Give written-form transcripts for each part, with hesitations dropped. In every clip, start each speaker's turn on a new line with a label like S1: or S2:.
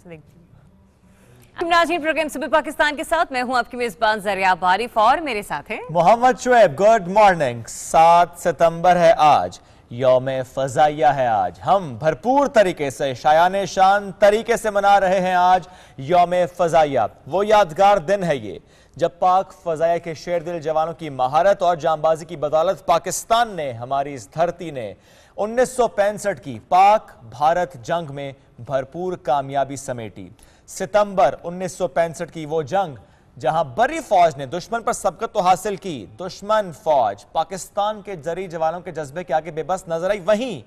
S1: नाज़रीन, प्रोग्राम सुबह पाकिस्तान के साथ मैं हूं आपकी मेजबान ज़रिया बारिफ और मेरे साथ हैं
S2: मोहम्मद शुएब। Good morning. 7 सितंबर है आज, यौम फ़ज़ाइया है आज। हम भरपूर तरीके से शायान शान तरीके से मना रहे हैं आज यौम फ़ज़ाइया। वो यादगार दिन है ये जब पाक फ़ज़ाइया के शेर दिल जवानों की महारत और जांबाजी की बदौलत पाकिस्तान ने, हमारी इस धरती ने 1965 की पाक भारत जंग में भरपूर कामयाबी समेटी। सितंबर 1965 की वो जंग जहां बड़ी फौज ने दुश्मन पर सबकत तो हासिल की, दुश्मन फौज पाकिस्तान के जरी जवानों के जज्बे के आगे बेबस नजर आई, वहीं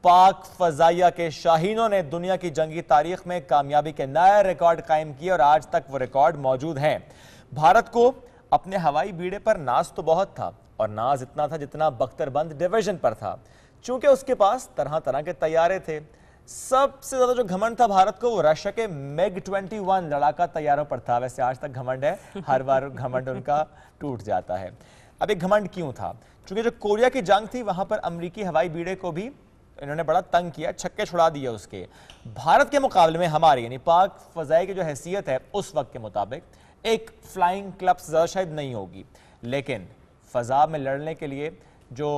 S2: पाक फ़ज़ाइया के शाहीनों ने दुनिया की जंगी तारीख में कामयाबी के नए रिकॉर्ड कायम किए और आज तक वो रिकॉर्ड मौजूद हैं। भारत को अपने हवाई बीड़े पर नाज तो बहुत था, और नाज इतना था जितना बख्तरबंद डिवीजन पर था। चूंकि उसके पास तरह तरह के तैयारे थे, सबसे ज्यादा जो घमंड था भारत को वो रशिया के MiG-21 लड़ाका तैयारों पर था। वैसे आज तक घमंड है, हर बार घमंड उनका टूट जाता है। अब एक घमंड क्यों था? क्योंकि जो कोरिया की जंग थी वहां पर अमेरिकी हवाई बीड़े को भी इन्होंने बड़ा तंग किया, छक्के छुड़ा दिए उसके। भारत के मुकाबले में हमारी यानी पाक फ़ज़ाइया की जो हैसियत है उस वक्त के मुताबिक एक फ्लाइंग क्लब से ज़्यादा शायद नहीं होगी, लेकिन फ़ज़ा में लड़ने के लिए जो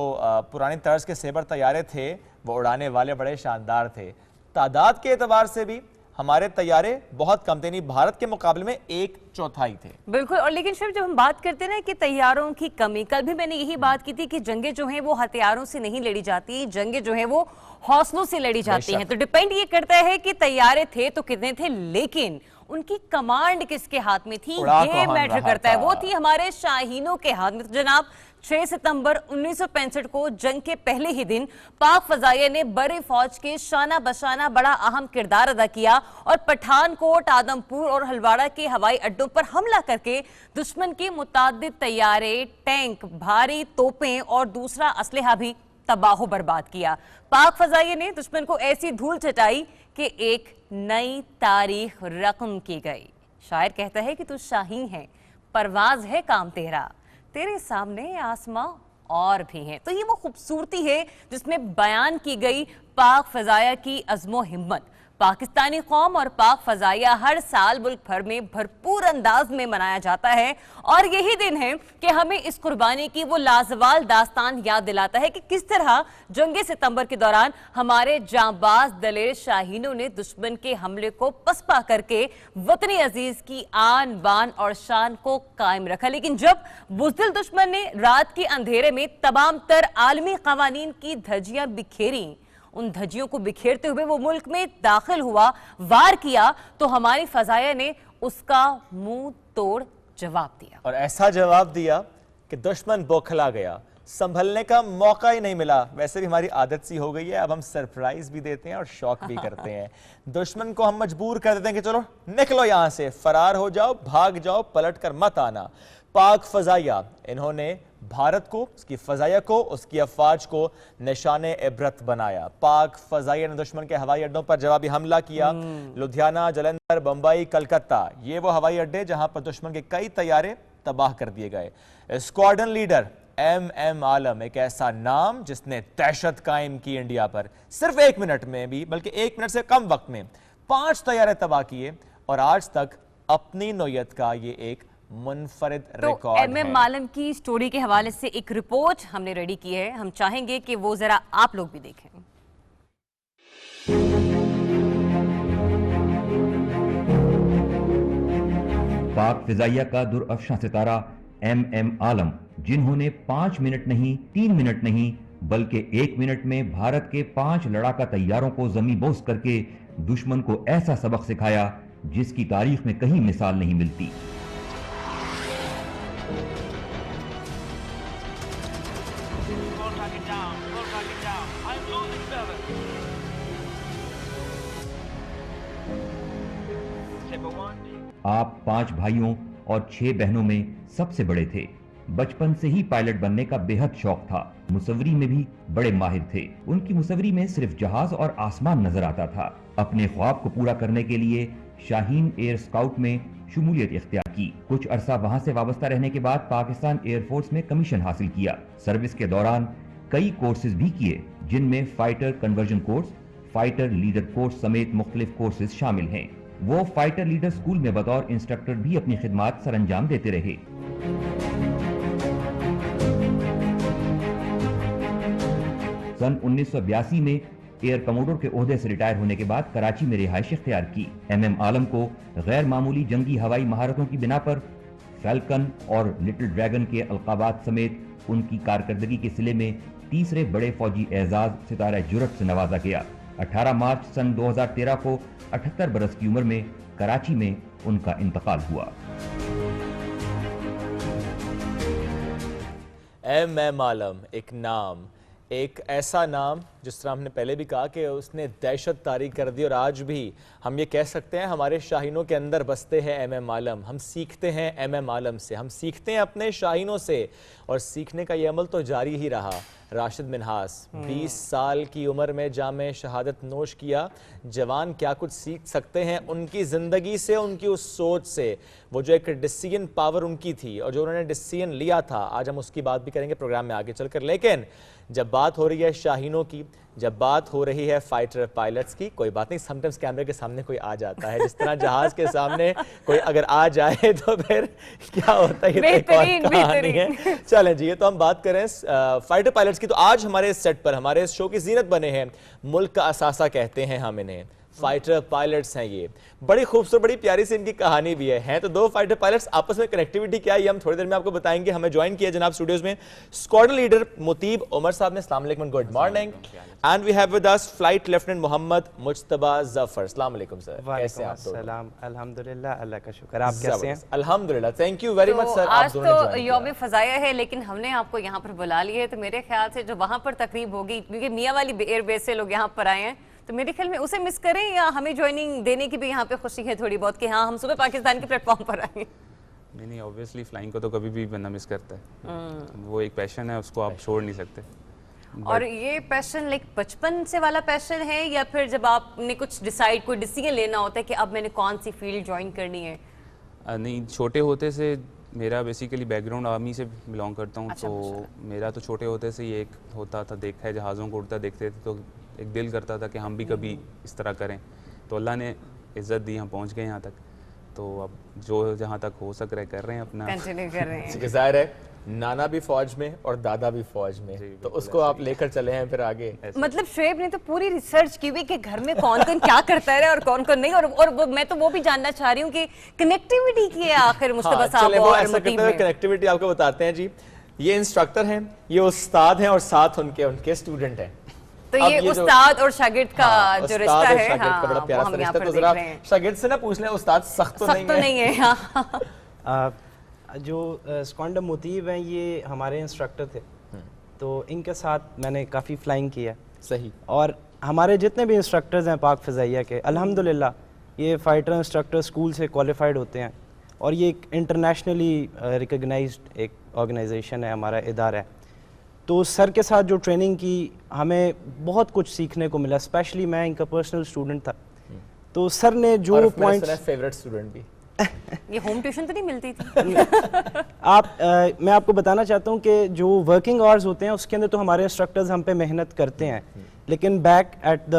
S2: पुरानी तर्ज के सेबर तैयारे थे वो उड़ाने वाले बड़े शानदार थे। तादाद के एतबार से भी हमारे तैयारे बहुत कम थे, नहीं भारत के मुकाबले में 1/4 थे।
S1: बिल्कुल। और लेकिन शब जब हम बात करते हैं ना कि तैयारों की कमी, कल भी मैंने यही बात की थी कि जंगें जो हैं वो हथियारों से नहीं लड़ी जाती, जंगें जो हैं वो हौसलों से लड़ी जाती हैं। तो डिपेंड ये करता है कि तैयारे थे तो कितने थे, लेकिन उनकी कमांड किसके हाथ में थी ये मैटर करता है। वो थी हमारे शाहीनों के हाथ में। तो जनाब 6 सितंबर 1965 को जंग के पहले ही दिन पाक फ़ज़ाइया ने बड़ी फौज के शाना बशाना बड़ा अहम किरदार अदा किया और पठानकोट, आदमपुर और हलवाड़ा के हवाई अड्डों पर हमला करके दुश्मन के मुताद्दिद तैयारे, टैंक, भारी तोपें और दूसरा असलहा भी तबाह बर्बाद किया। पाक फ़ज़ाइया ने दुश्मन को ऐसी धूल चटाई कि एक नई तारीख रकम की गई। शायर कहता है कि तू शाहीन है, परवाज है काम तेरा, तेरे सामने आसमां और भी हैं। तो ये वो खूबसूरती है जिसमें बयान की गई पाक फ़ज़ाइया की अज़्मो हिम्मत। पाकिस्तानी कौम और पाक फ़ज़ाइया हर साल मुल्क भर में भरपूर अंदाज में मनाया जाता है, और यही दिन है कि हमें इस कुर्बानी की वो लाजवाल दास्तान याद दिलाता है कि किस तरह जंग सितंबर के दौरान हमारे जांबाज दलेर शाहीनों ने दुश्मन के हमले को पसपा करके वतनी अजीज की आन बान और शान को कायम रखा। लेकिन जब बुज़दिल दुश्मन ने रात के अंधेरे में तमाम तर आलमी कवानीन की धज्जियां बिखेरी, उन धज्जियों को बिखेरते हुए वो मुल्क में दाखिल हुआ, वार किया, तो हमारी फ़ज़ाइया ने उसका मुंह तोड़ जवाब दिया।
S2: और ऐसा जवाब दिया कि दुश्मन बौखला गया, संभलने का मौका ही नहीं मिला। वैसे भी हमारी आदत सी हो गई है, अब हम सरप्राइज भी देते हैं और शौक भी करते हैं। दुश्मन को हम मजबूर कर देते हैं कि चलो निकलो यहां से, फरार हो जाओ, भाग जाओ, पलट कर मत आना। पाक फ़ज़ाइया इन्होंने भारत को, उसकी फ़ज़ाइया को, उसकी अफ़वाज को निशाने इबरत बनाया। पाक फ़ज़ाइया ने दुश्मन के हवाई अड्डों पर जवाबी हमला किया। लुधियाना, जालंधर, बम्बई, कलकत्ता, ये वो हवाई अड्डे जहां पर दुश्मन के कई तैयारे तबाह कर दिए गए। स्क्वाड्रन लीडर MM आलम, एक ऐसा नाम जिसने दहशत कायम की इंडिया पर। सिर्फ 1 मिनट में भी, बल्कि 1 मिनट से कम वक्त में 5 तैयारे तबाह किए, और आज तक अपनी नौयत का ये एक मुनफरिद रिकॉर्ड है।
S1: MM आलम की स्टोरी के हवाले से एक रिपोर्ट हमने रेडी की है, हम चाहेंगे कि वो जरा आप लोग भी देखें।
S3: पाक फ़ज़ाइया का दुरअफ़शां सितारा MM आलम, जिन्होंने 5 मिनट नहीं, 3 मिनट नहीं, बल्कि 1 मिनट में भारत के 5 लड़ाका तैयारों को ज़मीं बोस करके दुश्मन को ऐसा सबक सिखाया जिसकी तारीख में कहीं मिसाल नहीं मिलती। आप 5 भाइयों और 6 बहनों में सबसे बड़े थे। बचपन से ही पायलट बनने का बेहद शौक था। मुसव्वरी में भी बड़े माहिर थे। उनकी मुसव्वरी में सिर्फ जहाज और आसमान नजर आता था। अपने ख्वाब को पूरा करने के लिए शाहीन एयर स्काउट में शमूलियत इख्तियार की। कुछ अरसा वहां से वाबस्ता रहने के बाद पाकिस्तान एयरफोर्स में कमीशन हासिल किया। सर्विस के दौरान कई कोर्सेज भी किए, जिनमें fighter conversion course, fighter leader course समेत मुख्तलिफ कोर्सेज शामिल हैं। वो फाइटर लीडर स्कूल में बतौर इंस्ट्रक्टर भी अपनी खिदमत सरअंजाम देते रहे। सन 1982 में एयर कमोडोर के ओहदे से रिटायर होने के बाद कराची में रिहाइश इख्तियार की। MM आलम को गैर मामूली जंगी हवाई महारतों की बिना पर फैल्कन और लिटिल ड्रैगन के अलकाबात समेत उनकी कारकर्दगी के सिले में तीसरे बड़े फौजी एजाज सितारा जुरत से नवाजा गया। 18 मार्च सन 2013 को 78 बरस की उम्र में कराची में उनका इंतकाल हुआ।
S2: MM आलम, एक नाम, एक ऐसा नाम जिस तरह हमने पहले भी कहा कि उसने दहशत तारी कर दी, और आज भी हम ये कह सकते हैं हमारे शाहीनों के अंदर बसते हैं MM आलम। हम सीखते हैं MM आलम से, हम सीखते हैं अपने शाहीनों से, और सीखने का ये अमल तो जारी ही रहा। राशिद मिन्हास 20 साल की उम्र में जामे शहादत नोश किया। जवान क्या कुछ सीख सकते हैं उनकी ज़िंदगी से, उनकी उस सोच से, वो जो एक डिसीजन पावर उनकी थी और जो उन्होंने डिसीजन लिया था। आज हम उसकी बात भी करेंगे प्रोग्राम में आगे चलकर। लेकिन जब बात हो रही है शाहीनों की, जब बात हो रही है फाइटर पायलट्स की, कोई बात नहीं, समटाइम्स कैमरे के सामने कोई आ जाता है, जिस तरह जहाज के सामने कोई अगर आ जाए तो फिर क्या होता है, ये तो एक और कहानी है। चलें जी, ये तो हम बात करें फाइटर पायलट्स की। तो आज हमारे सेट पर, हमारे शो की जीनत बने हैं, मुल्क का असासा कहते हैं हम इन्हें, फाइटर पायलट्स हैं ये। बड़ी खूबसूरत, बड़ी प्यारी सी इनकी कहानी भी है। तो दो फाइटर पायलट्स, आपस में कनेक्टिविटी क्या है ये हम थोड़ी देर में आपको बताएंगे। हमें ज्वाइन किया जनाब स्टूडियोज में स्क्वाड्रन लीडर मुतीब उमर साहब ने। अस्सलाम वालेकुम, good morning. And we have with us flight lieutenant Mohammad Mujtaba Zafar. अस्सलाम वालेकुम सर, कैसे हैं आप?
S4: सलाम, अल्हम्दुलिल्लाह, अल्लाह का शुक्र। आप कैसे हैं?
S2: अल्हम्दुलिल्लाह, thank you very much sir.
S1: आज तो यौम फजाया है, लेकिन हमने आपको यहाँ पर बुला लिया है, तो मेरे ख्याल से जो वहाँ पर तकरीब होगी, क्योंकि मियाँ वाली एयरबेस से लोग यहाँ पर आए हैं, तो मेरे ख्याल में उसे मिस करें, या हमें ज्वाइनिंग देने की भी यहाँ पे खुशी है थोड़ी बहुत कि हाँ हम सुबह पाकिस्तान के प्लेटफॉर्म पर आए।
S5: नहीं, ऑब्वियसली फ्लाइंग को तो कभी भी बंदा मिस करता है। वो एक पैशन है, उसको आप छोड़ नहीं सकते।
S1: और ये पैशन लाइक बचपन से वाला पैशन है, या फिर जब आपने कुछ डिसाइड, कोई डिसीजन लेना होता है कि अब मैंने कौन सी फील्ड ज्वाइन करनी है?
S5: नहीं, छोटे होते से मेरा बेसिकली बैकग्राउंड आर्मी से बिलोंग करता हूँ।
S1: अच्छा,
S5: तो मेरा तो छोटे होते से ये एक होता था, देखा है जहाज़ों को उड़ता देखते थे, तो एक दिल करता था कि हम भी कभी इस तरह करें। तो अल्लाह ने इज़्ज़त दी, हम पहुँच गए यहाँ तक। तो अब जो जहाँ तक हो सक रहे कर रहे हैं, अपना
S1: कंटिन्यू कर रहे हैं।
S2: जाहिर है नाना भी फौज में और दादा भी फौज में, तो उसको आप लेकर चले हैं फिर आगे।
S1: मतलब शुएब ने तो पूरी रिसर्च की हुई कि घर में कौन कौन क्या करता है और कौन कौन नहीं, और मैं तो वो भी जानना चाह रही हूँ कि कनेक्टिविटी की है आखिर मुस्तफा साहब और मुतीब में।
S2: कनेक्टिविटी आपको बताते हैं जी। ये इंस्ट्रक्टर हैं, ये उस्ताद हैं, और साथ उनके स्टूडेंट हैं।
S1: तो ये उस्ताद और शागिर्द का जो रिश्ता है,
S2: हाँ, बड़ा प्यारा सा रिश्ता। तो जरा शागिर्द से ना पूछ लें, उस्ताद सख्त तो नहीं है?
S4: जो स्क्वाड्रन मुतीब हैं, ये हमारे इंस्ट्रक्टर थे, तो इनके साथ मैंने काफ़ी फ्लाइंग की है।
S2: सही।
S4: और हमारे जितने भी इंस्ट्रक्टर्स हैं पाक फ़ज़ाइया के, अल्हम्दुलिल्लाह ये फ़ाइटर इंस्ट्रक्टर स्कूल से क्वालिफाइड होते हैं, और ये एक इंटरनेशनली रिकग्नाइज्ड एक ऑर्गेनाइजेशन है, हमारा इदारा है। तो सर के साथ जो ट्रेनिंग की, हमें बहुत कुछ सीखने को मिला। स्पेशली मैं इनका पर्सनल स्टूडेंट था, तो सर ने जो पॉइंट्स,
S2: फेवरेट स्टूडेंट भी
S1: ये होम ट्यूशन तो नहीं मिलती थी?
S4: मैं आपको बताना चाहता हूँ कि जो वर्किंग आवर्स होते हैं उसके अंदर तो हमारे इंस्ट्रक्टर्स हम पे मेहनत करते हैं, लेकिन बैक एट द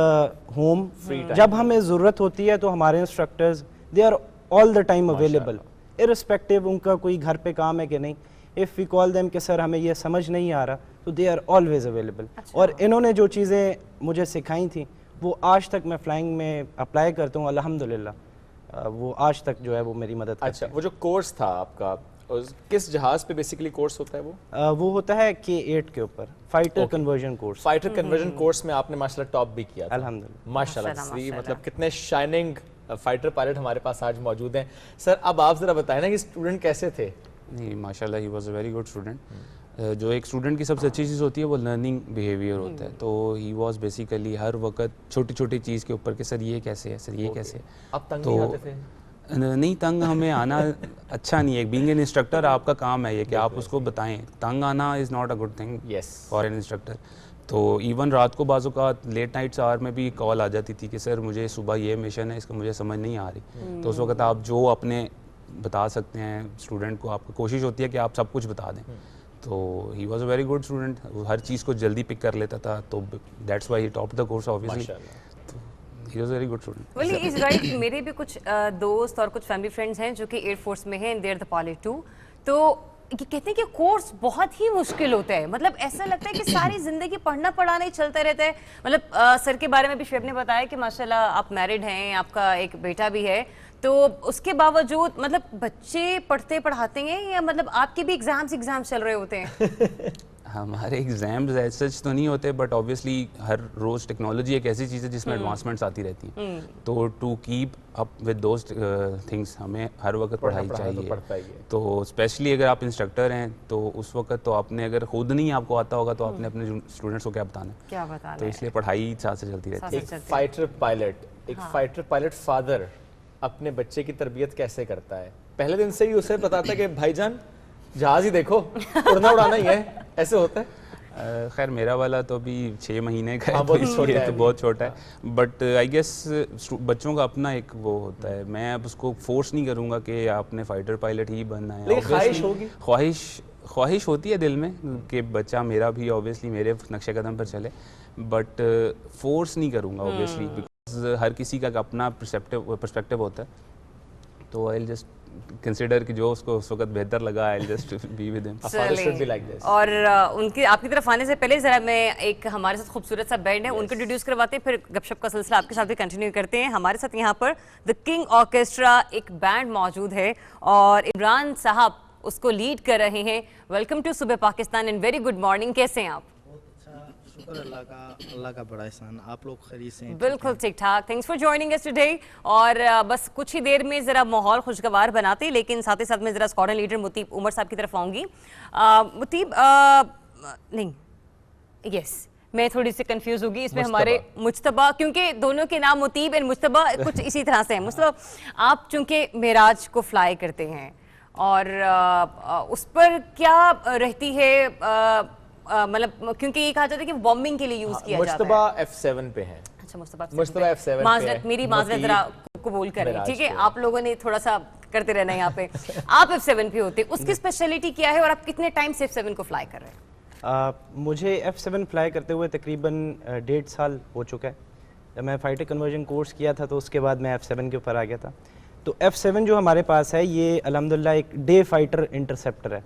S4: होम जब हमें ज़रूरत होती है तो हमारे instructors they are all the time available, irrespective उनका कोई घर पे काम है कि नहीं। इफ़ वी कॉल देम कि सर हमें ये समझ नहीं आ रहा, तो दे आर ऑलवेज अवेलेबल। और इन्होंने जो चीज़ें मुझे सिखाई थी वो आज तक मैं फ्लाइंग में अप्लाई करता हूँ, अल्हम्दुलिल्लाह। वो आज तक जो है वो मेरी मदद करते हैं।
S2: अच्छा, वो जो कोर्स था आपका, किस जहाज पे बेसिकली कोर्स होता है
S4: वो होता है K8 के ऊपर, fighter conversion course.
S2: Fighter conversion course में आपने माशाल्लाह टॉप भी किया था।
S4: अल्हम्दुलिल्लाह,
S2: माशाल्लाह। मतलब कितने शाइनिंग फाइटर पायलट हमारे पास आज मौजूद हैं। सर अब आप जरा बताएं ना कि स्टूडेंट कैसे थे?
S5: नहीं, माशाल्लाह ही was a very good student. जो एक स्टूडेंट की सबसे अच्छी चीज़ होती है वो लर्निंग बिहेवियर होता है। तो ही वाज बेसिकली हर वक्त छोटी छोटी चीज़ के ऊपर कि सर ये कैसे है, सर ये कैसे है।
S2: अब तंग नहीं आते थे?
S5: नहीं, तंग हमें आना अच्छा नहीं है। बीइंग एन इंस्ट्रक्टर आपका काम है ये कि आप उसको बताएं। तंग आना is not a good thing for an instructor. तो इवन रात को बाज़ों का लेट नाइट्स आवर में भी कॉल आ जाती थी कि सर मुझे सुबह ये मिशन है, इसको मुझे समझ नहीं आ रही। तो उस वक्त आप जो अपने बता सकते हैं स्टूडेंट को, आपकी कोशिश होती है कि आप सब कुछ बता दें। तो he was a very good student, हर चीज़ को जल्दी पिक कर लेता था, तो that's why he topped the course obviously. he was a very good student.
S1: Well, he is right. मेरे भी कुछ दोस्त और कुछ फैमिली फ्रेंड्स हैं जो कि एयर फोर्स में हैं, देयर द पायलट टू. तो ये कहते हैं कि कोर्स बहुत ही मुश्किल होता है. मतलब ऐसा लगता है कि सारी जिंदगी पढ़ना पढ़ाना ही चलता रहता है. मतलब सर के बारे में भी शुएब ने बताया कि माशाल्लाह आप मैरिड हैं, आपका एक बेटा भी है, तो उसके बावजूद मतलब बच्चे पढ़ते पढ़ाते हैं या मतलब आपके भी एग्जाम चल रहे होते हैं?
S5: हमारे एग्जाम्स सच तो नहीं होते, बट ऑब्वियसली हर रोज़ टेक्नोलॉजी एक ऐसी चीज़ है जिसमें एडवांसमेंट्स आती रहती हैं. तो to keep up with those things हमें हर वक्त पढ़ाई चाहिए. तो स्पेशली अगर आप इंस्ट्रक्टर हैं तो उस वक्त तो आपने अगर खुद नहीं आपको आता होगा तो आपने अपने स्टूडेंट्स को क्या बताना है.
S1: क्या बताना
S5: तो इसलिए पढ़ाई साथ से चलती रहती है.
S2: एक फाइटर पायलट फादर अपने बच्चे की तरबियत कैसे करता है? पहले दिन से ही उसे बताता है कि भाईजान जहाज ही देखो, उड़ना उड़ाना ही है, ऐसे होता है?
S5: खैर मेरा वाला तो अभी 6 महीने का है,
S2: हाँ,
S5: तो इसलिए तो बहुत छोटा है. बट आई गेस बच्चों का अपना एक वो होता है. मैं अब उसको फोर्स नहीं करूँगा कि आपने फाइटर पायलट ही बनना है.
S2: लेकिन ख्वाहिश होगी,
S5: ख्वाहिश होती है दिल में कि बच्चा मेरा भी ऑब्वियसली मेरे नक्शे कदम पर चले, बट फोर्स नहीं करूँगा ऑब्वियसली, बिकॉज हर किसी का अपना पर्सपेक्टिव होता है. तो आई जस्ट कंसिडर कि जो उसको उस वक्त बेहतर लगा, I just be with him.
S1: और उनकी आपकी तरफ आने से पहले जरा मैं एक हमारे साथ खूबसूरत सा बैंड है उनको इंट्रोड्यूस करवाते हैं, फिर गपशप का सिलसिला आपके साथ भी कंटिन्यू करते हैं. हमारे साथ यहाँ पर द किंग ऑर्केस्ट्रा एक बैंड मौजूद है और इमरान साहब उसको लीड कर रहे हैं. वेलकम टू सुबह Pakistan and very good morning. कैसे हैं आप?
S6: शुक्र अल्लाह का बड़ा एहसान. आप लोग खैरियत से हैं?
S1: बिल्कुल ठीक ठाक. Thanks for joining us today. और बस कुछ ही देर में जरा माहौल खुशगवार बनाते, लेकिन साथ ही साथ मैं जरा स्क्वाड्रन लीडर मुतीब उमर साहब की तरफ आऊंगी. मुतीब नहीं, यस मैं थोड़ी सी कंफ्यूज होगी इसमें. हमारे मुज्तबा, क्योंकि दोनों के नाम मुतीब एंड मुज्तबा कुछ इसी तरह से हैं. मुज्तबा, आप चूंकि मेराज को फ्लाई करते हैं और उस पर क्या रहती है, मतलब क्योंकि ये कहा जाता है कि बॉम्बिंग के लिए यूज किया जाता है.
S2: मुस्तबा F7 पे है.
S1: अच्छा, मुस्तबा
S2: F7
S1: माजरत, मेरी माजरत जरा कबूल करें, ठीक है? आप लोगों ने थोड़ा सा करते रहना यहाँ पे. आप F7 पे होते, उसकी स्पेशलिटी क्या है और आप कितने टाइम से F7 को फ्लाई कर रहे हैं?
S4: मुझे F7 फ्लाई करते हुए तकरीबन 1.5 साल हो चुका है. जब मैं फाइटर कन्वर्जन कोर्स किया था तो उसके बाद मैं F7 के ऊपर आ गया था. तो F7 जो हमारे पास है ये अल्हम्दुलिल्लाह एक डे फाइटर इंटरसेप्टर है.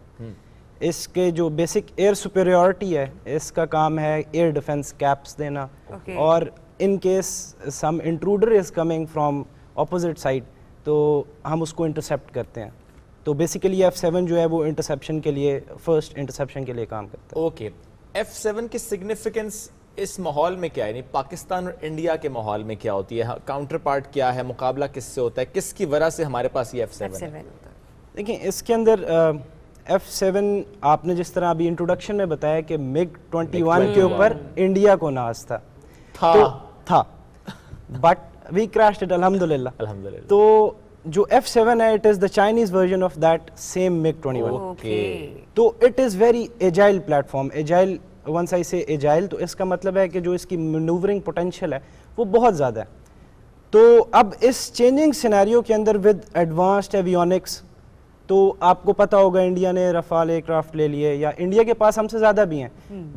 S4: इसके जो बेसिक एयर सुपेरियॉरिटी है, इसका काम है एयर डिफेंस कैप्स देना. और in case some intruder is coming from opposite side तो हम उसको इंटरसेप्ट करते हैं. तो बेसिकली F7 जो है वो इंटरसेप्शन के लिए, फर्स्ट इंटरसेप्शन के लिए काम करता है.
S2: ओके, F7 की सिग्निफिकेंस इस माहौल में क्या है? नहीं, पाकिस्तान और इंडिया के माहौल में क्या होती है? काउंटर पार्ट क्या है? मुकाबला किससे होता है? किसकी वजह से हमारे पास ये F7 है?
S4: देखिए, इसके अंदर F7 आपने जिस तरह अभी इंट्रोडक्शन में बताया कि MiG-21 के ऊपर इंडिया को नाज था, बट वी क्रैश्ड इट अल्हम्दुलिल्लाह. तो जो F7 है, it is the Chinese version of that same MiG-21. तो it is very agile platform. Agile, once I say agile, तो इसका मतलब है कि जो इसकी मैन्यूवरिंग पोटेंशियल है वो बहुत ज़्यादा है. तो अब इस चेंजिंग सिनेरियो के अंदर विद एडवांस्ड एवियोनिक्स, तो आपको पता होगा इंडिया ने रफाल एयरक्राफ्ट ले लिए, या इंडिया के पास हमसे ज़्यादा भी हैं,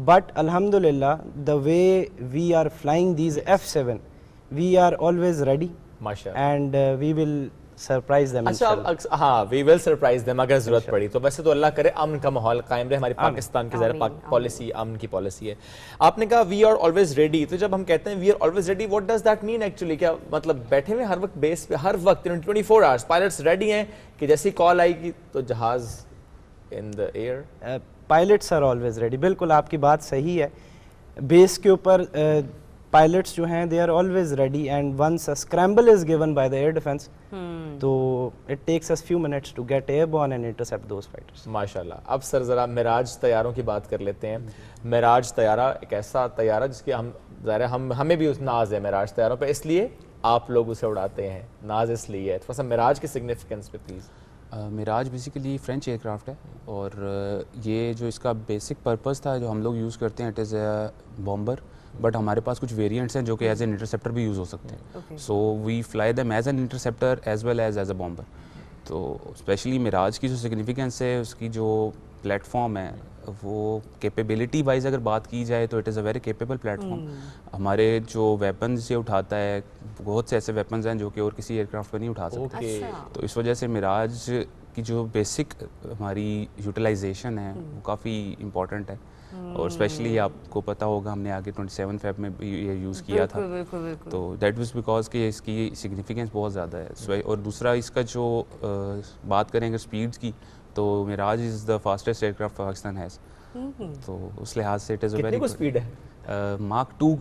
S4: बट अल्हम्दुलिल्लाह the way we are flying these F7, we are always ready and we will surprise them.
S2: अच्छा, हाँ, वी विल सरप्राइज देम अगर जरूरत पड़ी तो. वैसे तो अल्लाह करे अमन का माहौल कायम रहे. हमारी पाकिस्तान की ज़ाहिर पॉलिसी अमन की पॉलिसी है. आपने कहा वी आर ऑलवेज रेडी, तो जब हम कहते हैं we are always ready, what does that mean actually? क्या मतलब बैठे हुए हर वक्त बेस पे, हर वक्त 24 आवर्स पायलट्स रेडी हैं कि जैसी कॉल आएगी तो जहाज in the air?
S4: Pilots are always ready. बिल्कुल आपकी बात सही है. बेस के ऊपर पायलट्स जो हैं they are always ready, and once a scramble is given by the air defence, तो it takes us few minutes to get airborne and intercept those fighters.
S2: माशाल्लाह. अब सर ज़रा मिराज तैयारों की बात कर लेते हैं. मिराज तैयारा एक ऐसा तैयारा जिसकी हमें भी उस नाज है मिराज तैयारों पे, इसलिए आप लोग उसे उड़ाते हैं. नाज इसलिए है. थोड़ा सा मिराज की सिग्निफिकेंस पे please.
S5: Mirage basically French aircraft है, और ये जो इसका बेसिक पर्पस था जो हम लोग यूज़ करते हैं, it is a bomber, but हमारे पास कुछ वेरिएंट्स हैं जो कि एज एन इंटरसेप्टर भी यूज़ हो सकते हैं. So we fly them as an interceptor as well as a bomber. तो स्पेशली मिराज की जो सिग्निफिकेंस है, उसकी जो پلیٹ فارم ہے وہ کیپیبلٹی وائز اگر بات کی جائے تو it is a very capable plate form. ہمارے جو ویپنز یہ اٹھاتا ہے بہت سے ایسے ویپنز ہیں جو کہ اور کسی ایئر کرافٹ پہ نہیں اٹھا سکتے. تو اس وجہ سے معراج کی جو بیسک ہماری یوٹیلائزیشن ہے وہ کافی امپورٹنٹ ہے. اور اسپیشلی آپ کو پتہ ہوگا ہم نے آگے 27 فیب میں یہ یوز کیا تھا. تو دیٹ واز بیکاز کہ اس کی سگنیفیکینس بہت زیادہ ہے. اور دوسرا اس کا جو بات کریں اگر اسپیڈس کی تو Mirage is the fastest aircraft Pakistan has. تو اس لحاظ سے it is a very
S2: speed ہے
S5: ماک 2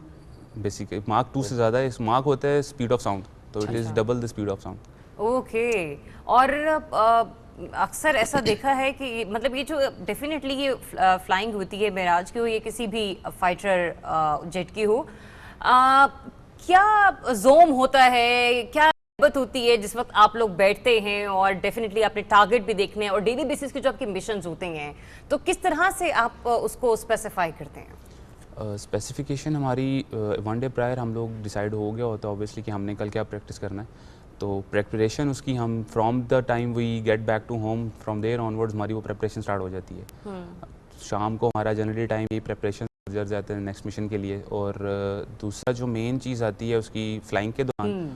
S5: بیسیکلی ماک 2 سے زیادہ ہے. اس ماک ہوتا ہے اسپیڈ آف ساؤنڈ, تو it is double the speed of sound.
S1: Okay. اور اکثر ایسا دیکھا ہے کہ مطلب یہ جو ڈیفینیٹلی یہ فلائنگ ہوتی ہے معراج کی ہو یا کسی بھی فائٹر جیٹ کی ہو, کیا زوم ہوتا ہے, کیا محبت ہوتی ہے جس وقت آپ لوگ بیٹھتے ہیں اور ڈیفینیٹلی اپنے ٹارگٹ بھی دیکھنے ہیں اور ڈیلی بیسس کے جو آپ کے مشنز ہوتے ہیں تو کس طرح سے آپ اس کو اسپیسیفائی کرتے ہیں؟
S5: اسپیسیفیکیشن ہماری ون ڈے پرائر ہم لوگ ڈیسائیڈ ہو گیا ہوتا ہے اوبیسلی کہ ہم نے کل کیا پریکٹس کرنا ہے. تو پریپریشن اس کی ہم from the time we get back to home from there onwards ہماری وہ پریپریشن اسٹارٹ ہو جاتی ہے. شام کو ہمارا جنرلی ٹائم یہ پریپریشن گزر جاتا ہے نیکسٹ مشن کے لیے. اور دوسرا جو مین چیز آتی ہے اس کی فلائنگ کے دوران,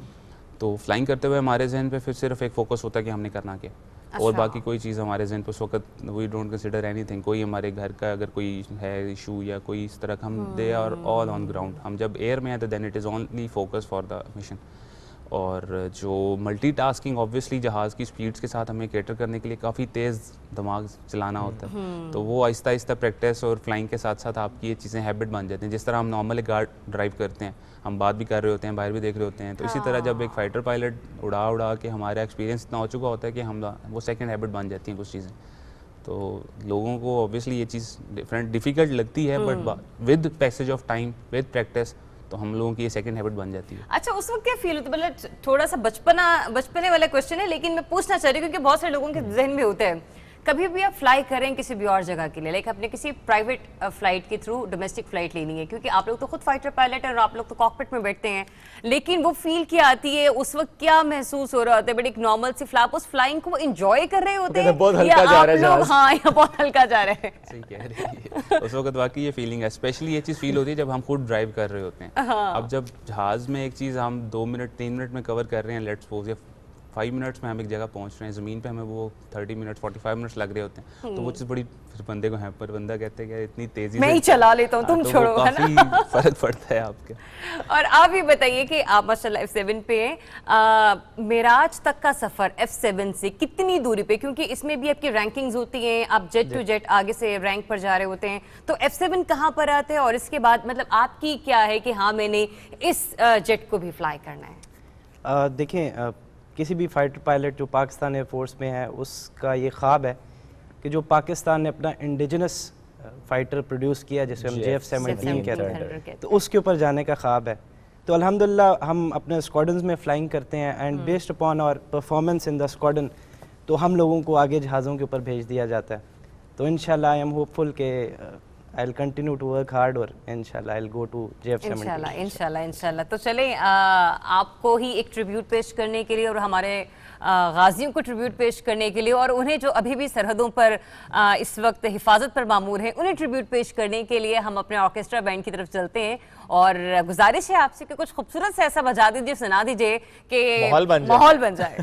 S5: تو فلائنگ کرتے ہوئے ہمارے ذہن پہ پھر صرف ایک فوکس ہوتا ہے کہ ہم نے کرنا کیا, اور باقی کوئی چیز ہمارے ذہن پہ اس وقت we don't consider anything. کوئی ہمارے گھر کا اگر کوئی ہے ایشو یا کوئی اس طرح کا, ہم they are all on ground. ہم جب ایئر میں ہیں تو then it is only focus for the mission. اور جو ملٹی ٹاسکنگ اوبویسلی جہاز کی اسپیڈس کے ساتھ ہمیں کیٹر کرنے کے لیے کافی تیز دماغ چلانا ہوتا ہے. تو وہ آہستہ آہستہ پریکٹس اور فلائنگ کے ساتھ ساتھ آپ کی یہ چیزیں ہیبٹ بن جاتی ہیں. جس طرح ہم نارمل ایک گاڑی ڈرائیو کرتے ہیں, ہم بات بھی کر رہے ہوتے ہیں, باہر بھی دیکھ رہے ہوتے ہیں, تو اسی طرح جب ایک فائٹر پائلٹ اڑا کے ہمارا ایکسپیرینس اتنا ہو چکا ہوتا ہے کہ ہم وہ سیکنڈ ہیبٹ بن جاتی ہیں کچھ چیزیں. تو لوگوں کو اوبیسلی یہ چیز ڈیفیکلٹ لگتی ہے, but with passage of time with practice تو ہم لوگوں کی یہ سیکنڈ ہیبٹ بن جاتی ہے.
S1: اچھا, اس وقت کیا فیل ہوتا ہے؟ مطلب تھوڑا سا بچپنے والا کوشچن ہے لیکن میں پوچھنا چاہ رہی ہوں کیونکہ بہت سے لوگوں کے ذہن میں ہوتا ہے کبھی بھی آپ فلائی کریں کسی بھی اور جگہ کے لیے, لائک اپنے کسی پرائیویٹ فلائٹ کے تھرو ڈومیسٹک فلائٹ لینی ہے, کیونکہ آپ لوگ تو خود فائٹر پائلٹ ہیں اور آپ لوگ تو کاکپٹ میں بیٹھتے ہیں, لیکن وہ فیل کیا آتی ہے اس وقت, کیا محسوس ہو رہا ہوتا ہے؟ بٹ ایک نارمل سی فلاپ اس فلائنگ کو انجوائے کر رہے ہوتے ہیں یا آپ لوگ ہاں یا بہت ہلکا جا رہے ہیں؟
S5: صحیح کہہ رہی ہے. اس وقت واقعی یہ فیلنگ ہے, اسپیشلی یہ چیز فیل ہوتی ہے جب ہم خود ڈرائیو کر رہے ہوتے ہیں. اب جب جہاز میں ایک چیز ہم 2 منٹ 3 منٹ میں کور کر رہے ہیں, لیٹس سپوز یا 5 منٹس میں ہم ایک جگہ پہنچ رہے ہیں, زمین پہ ہمیں وہ 30 منٹ 45 منٹس لگ رہے ہوتے ہیں, تو وہ چیز بڑی بندے کو ہیمپر, بندہ کہتے ہیں کہ اتنی تیزی
S1: میں ہی چلا لیتا ہوں تم چھوڑو, ہے نا,
S5: کافی فرق پڑتا ہے آپ کے.
S1: اور آپ یہ بتائیے کہ آپ ماشاءاللہ F7 پہ ہیں, معراج تک کا سفر F7 سے کتنی دوری پہ, کیونکہ اس میں بھی آپ کی رینکنگز ہوتی ہیں, آپ جیٹ ٹو جیٹ آگے سے رینک پر جا رہے ہوتے ہیں, تو F7 کہاں پر آتے ہیں اور اس کے بعد مطلب آپ کی کیا ہے کہ ہاں میں نے اس جیٹ کو بھی فلائی کرنا ہے؟
S4: دیکھیں, کسی بھی فائٹر پائلٹ جو پاکستان ایئر فورس میں ہے اس کا یہ خواب ہے کہ جو پاکستان نے اپنا انڈیجنس فائٹر پروڈیوس کیا جسے ہم JF-17 کہتے ہیں, تو اس کے اوپر جانے کا خواب ہے. تو الحمدللہ ہم اپنے اسکواڈنز میں فلائنگ کرتے ہیں اینڈ بیسڈ اپان اور پرفارمنس ان دا اسکواڈن تو ہم لوگوں کو آگے جہازوں کے اوپر بھیج دیا جاتا ہے. تو انشاءاللہ آئی ایم ہوپ فل کہ I'll continue to work hard اور انشاءاللہ I'll go to JF-17.
S1: انشاءاللہ. تو چلیں آپ کو ہی ایک ٹریبیوٹ پیش کرنے کے لیے اور ہمارے غازیوں کو ٹریبیوٹ پیش کرنے کے لیے اور انہیں جو ابھی بھی سرحدوں پر اس وقت حفاظت پر مامور ہیں انہیں ٹریبیوٹ پیش کرنے کے لیے ہم اپنے آرکیسٹرا بینڈ کی طرف چلتے ہیں, اور گزارش ہے آپ سے کہ کچھ خوبصورت سے ایسا بجا دیجیے, سنا دیجیے کہ ماحول بن جائے.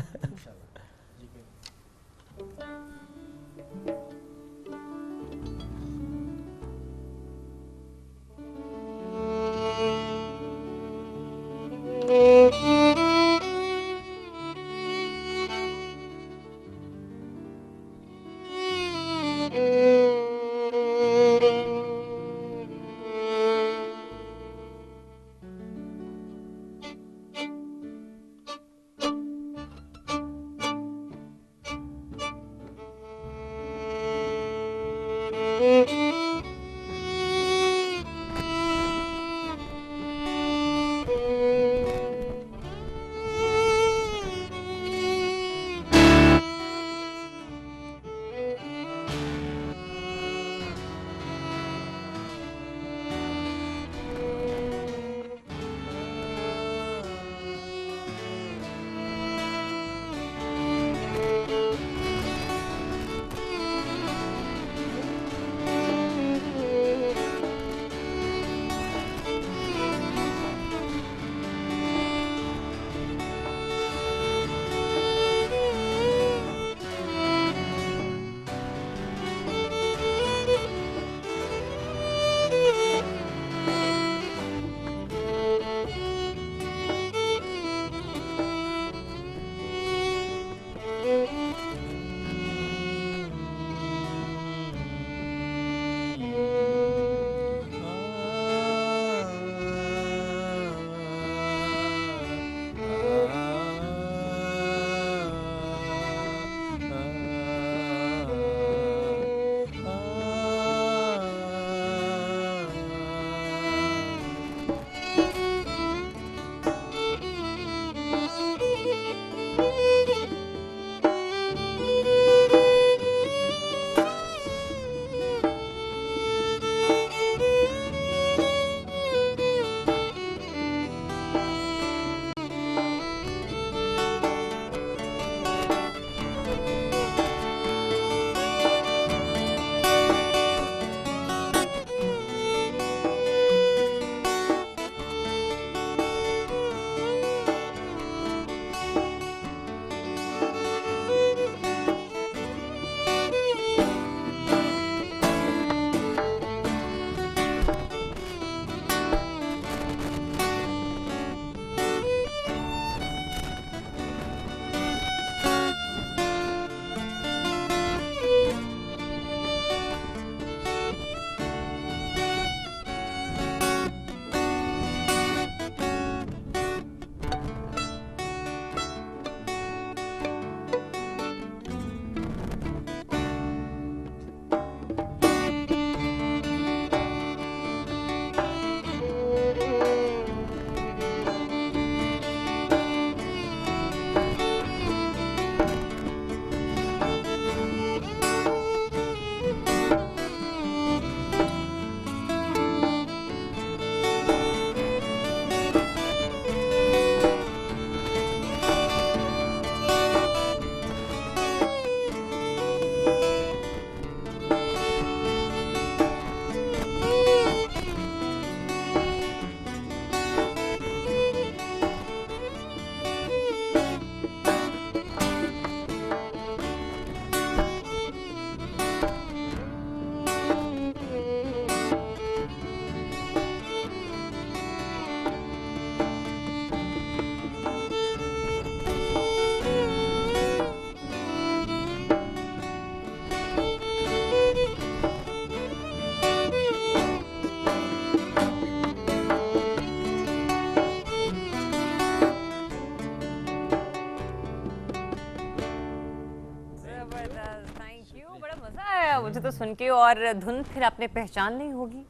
S1: सुन के। और धुन फिर आपने पहचान ली होगी,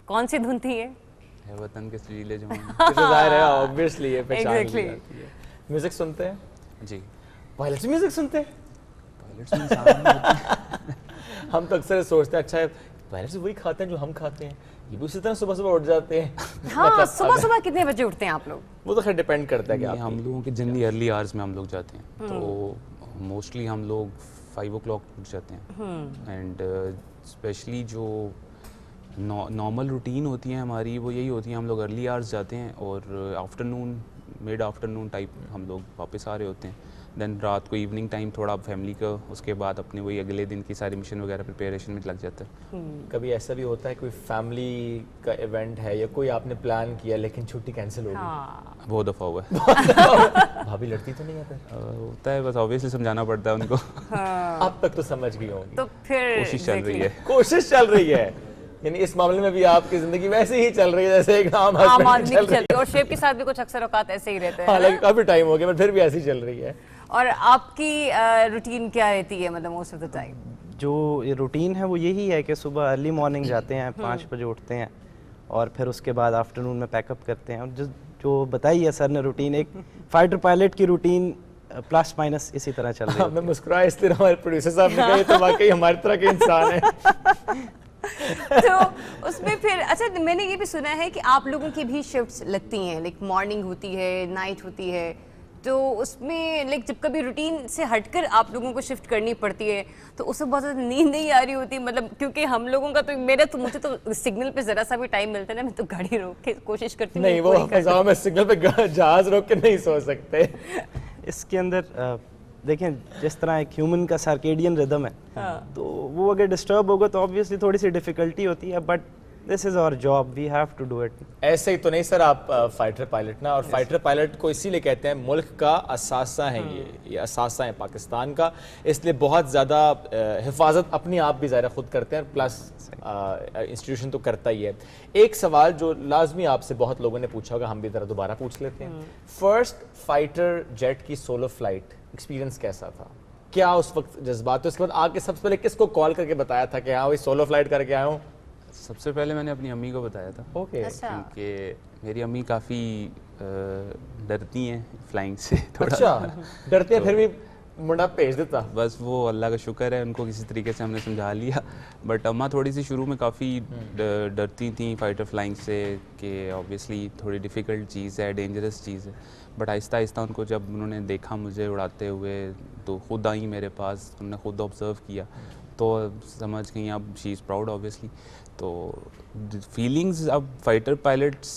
S1: कौन सी धुन थी ये?
S5: है वतन के सुरीले जो
S2: ज़ाहिर है ऑब्वियसली ये पहचान ली
S1: Exactly.
S2: जाती है। म्यूजिक सुनते हैं?
S5: जी।
S2: पायलट्स म्यूजिक सुनते हैं?
S5: पायलट्स में इंसान होते हैं।
S2: हम तो अक्सर सोचते हैं अच्छा है पायलट्स वही खाते हैं जो हम खाते हैं, ये भी उसी तरह सुबह सुबह उठ जाते हैं।
S1: हाँ, सुबह सुबह कितने बजे उठते हैं आप लोग?
S2: वो तो खैर डिपेंड करता है कि
S5: नहीं, हम लोगों के जनरली अर्ली आवर्स में हम लोग जाते हैं, तो मोस्टली हम लोग 5 o'clock उठ जाते हैं। एंड स्पेशली जो नॉर्मल रूटीन होती है हमारी वो यही होती है, हम लोग अर्ली आवर्स जाते हैं और आफ्टरनून मिड आफ्टरनून टाइप हम लोग वापस आ रहे होते हैं। देन रात को इवनिंग टाइम थोड़ा फैमिली का, उसके बाद अपने वही अगले दिन की सारी मिशन वगैरह प्रिपरेशन में लग जाता है।
S2: कभी ऐसा भी होता है कोई फैमिली का इवेंट है या कोई आपने प्लान किया लेकिन छुट्टी कैंसिल हो गई?
S1: हाँ,
S5: बहुत दफ़ा हुआ है।
S2: भाभी लड़ती तो नहीं है फिर?
S5: होता है, बस ऑब्वियसली समझाना पड़ता है उनको।
S2: अब तक तो समझ गई होंगी।
S1: तो फिर
S5: कोशिश चल रही है।
S2: कोशिश चल रही है, यानी इस मामले में भी आपकी जिंदगी वैसे ही चल रही है जैसे एक आम
S1: आम
S2: husband
S1: आदमी
S2: चल
S1: की
S2: रही
S1: चलती है, और शेप के साथ भी कुछ अक्सर औकात ऐसे ही रहते
S2: है।
S1: हैं।
S2: हालांकि काफी टाइम हो गया पर फिर भी ऐसी चल रही है।
S1: और आपकी रूटीन क्या रहती है, मतलब मोस्ट ऑफ द टाइम?
S4: जो ये रूटीन है वो यही है कि सुबह अर्ली मॉर्निंग जाते हैं, 5 बजे उठते हैं और फिर उसके बाद आफ्टरनून में पैकअप करते हैं। और जो बताई है सर ने रूटीन, एक फाइटर पायलट की रूटीन प्लस माइनस इसी तरह चल रही है।
S2: मैं मुस्कुराया इस तरह, हमारे प्रोड्यूसर साहब ने कहा ये तो वाकई हमारी तरह के इंसान है।
S1: तो उसमें फिर अच्छा, मैंने ये भी सुना है कि आप लोगों की भी शिफ्ट्स लगती हैं, लाइक मॉर्निंग होती है, नाइट होती है, तो उसमें लाइक जब कभी रूटीन से हटकर आप लोगों को शिफ्ट करनी पड़ती है तो उसमें बहुत ज़्यादा नींद नहीं आ रही होती, मतलब क्योंकि हम लोगों का तो मुझे तो सिग्नल पे ज़रा सा भी टाइम मिलता है ना, मैं तो गाड़ी रोक के कोशिश करती हूँ
S2: नहीं, वो फजाओं में सिग्नल पे जहाज रोक के नहीं सो सकते।
S4: इसके अंदर देखें जिस तरह एक ह्यूमन का सर्केडियन रिदम है, तो वो अगर डिस्टर्ब होगा तो ऑब्वियसली थोड़ी सी डिफिकल्टी होती है, but this is our job, we have to do it.
S2: ऐसे ही तो नहीं सर, आप फाइटर पायलट ना, और फाइटर पायलट को इसीलिए कहते हैं मुल्क का असासा है, ये असासा है पाकिस्तान का, इसलिए बहुत ज़्यादा हिफाजत अपनी आप भी ज़ाहिर खुद करते हैं, प्लस इंस्टीट्यूशन तो करता ही है। एक सवाल जो लाजमी आपसे बहुत लोगों ने पूछा होगा, हम भी ज़रा दोबारा पूछ लेते हैं। फर्स्ट फाइटर जेट की सोलो फ्लाइट एक्सपीरियंस कैसा था? क्या उस वक्त जज्बात थे? उसके बाद आके सबसे पहले किसको कॉल करके बताया था कि हाँ भाई सोलो फ्लाइट करके आया हूँ?
S5: सबसे पहले मैंने अपनी अम्मी को बताया था।
S2: ओके।
S1: अच्छा,
S5: क्योंकि मेरी अम्मी काफ़ी डरती हैं फ्लाइंग से थोड़ा।
S2: अच्छा, डरते हैं फिर भी मुंडा भेज देता?
S5: बस वो अल्लाह का शुक्र है, उनको किसी तरीके से हमने समझा लिया। बट अम्मा थोड़ी सी शुरू में काफ़ी डरती थी फाइटर फ्लाइंग से, कि ऑब्वियसली थोड़ी डिफ़िकल्ट चीज़ है, डेंजरस चीज़ है। बट आहिस्ता आहिस्ता उनको जब उन्होंने देखा मुझे उड़ाते हुए तो खुद आई मेरे पास, उन्होंने खुद ऑब्ज़र्व किया तो समझ गई, अब शी इज़ प्राउड ऑब्वियसली। तो फीलिंग्स अब फाइटर पायलट्स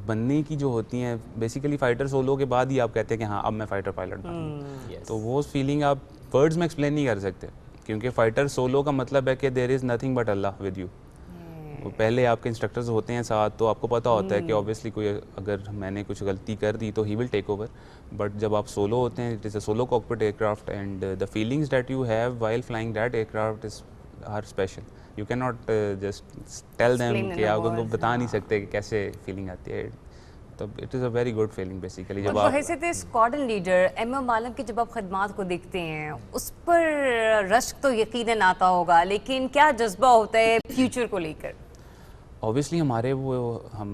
S5: बनने की जो होती हैं, बेसिकली फाइटर सोलो के बाद ही आप कहते हैं कि हाँ अब मैं फाइटर पायलट बना। तो वो फीलिंग आप वर्ड्स में एक्सप्लेन नहीं कर सकते, क्योंकि फाइटर सोलो का मतलब है कि there is nothing but Allah with you. वो पहले आपके इंस्ट्रक्टर्स होते हैं साथ, तो आपको पता होता है कि ऑब्वियसली कोई अगर मैंने कुछ गलती कर दी तो ही विल टेक ओवर। बट जब आप सोलो होते हैं, it is a solo cockpit aircraft, and the feelings that you have while flying that aircraft is are special. You can not just tell them कि आप उनको बता नहीं सकते कि कैसे फीलिंग आती है। तो it is a very good feeling basically. जब आप
S1: हैसियत स्क्वाड्रन लीडर एमएम आलम की जब आप खदमात को देखते हैं, उस पर रश्क तो यकीनन आता होगा, लेकिन क्या जज्बा होता है फ्यूचर को लेकर?
S5: ऑब्वियसली हमारे वो हम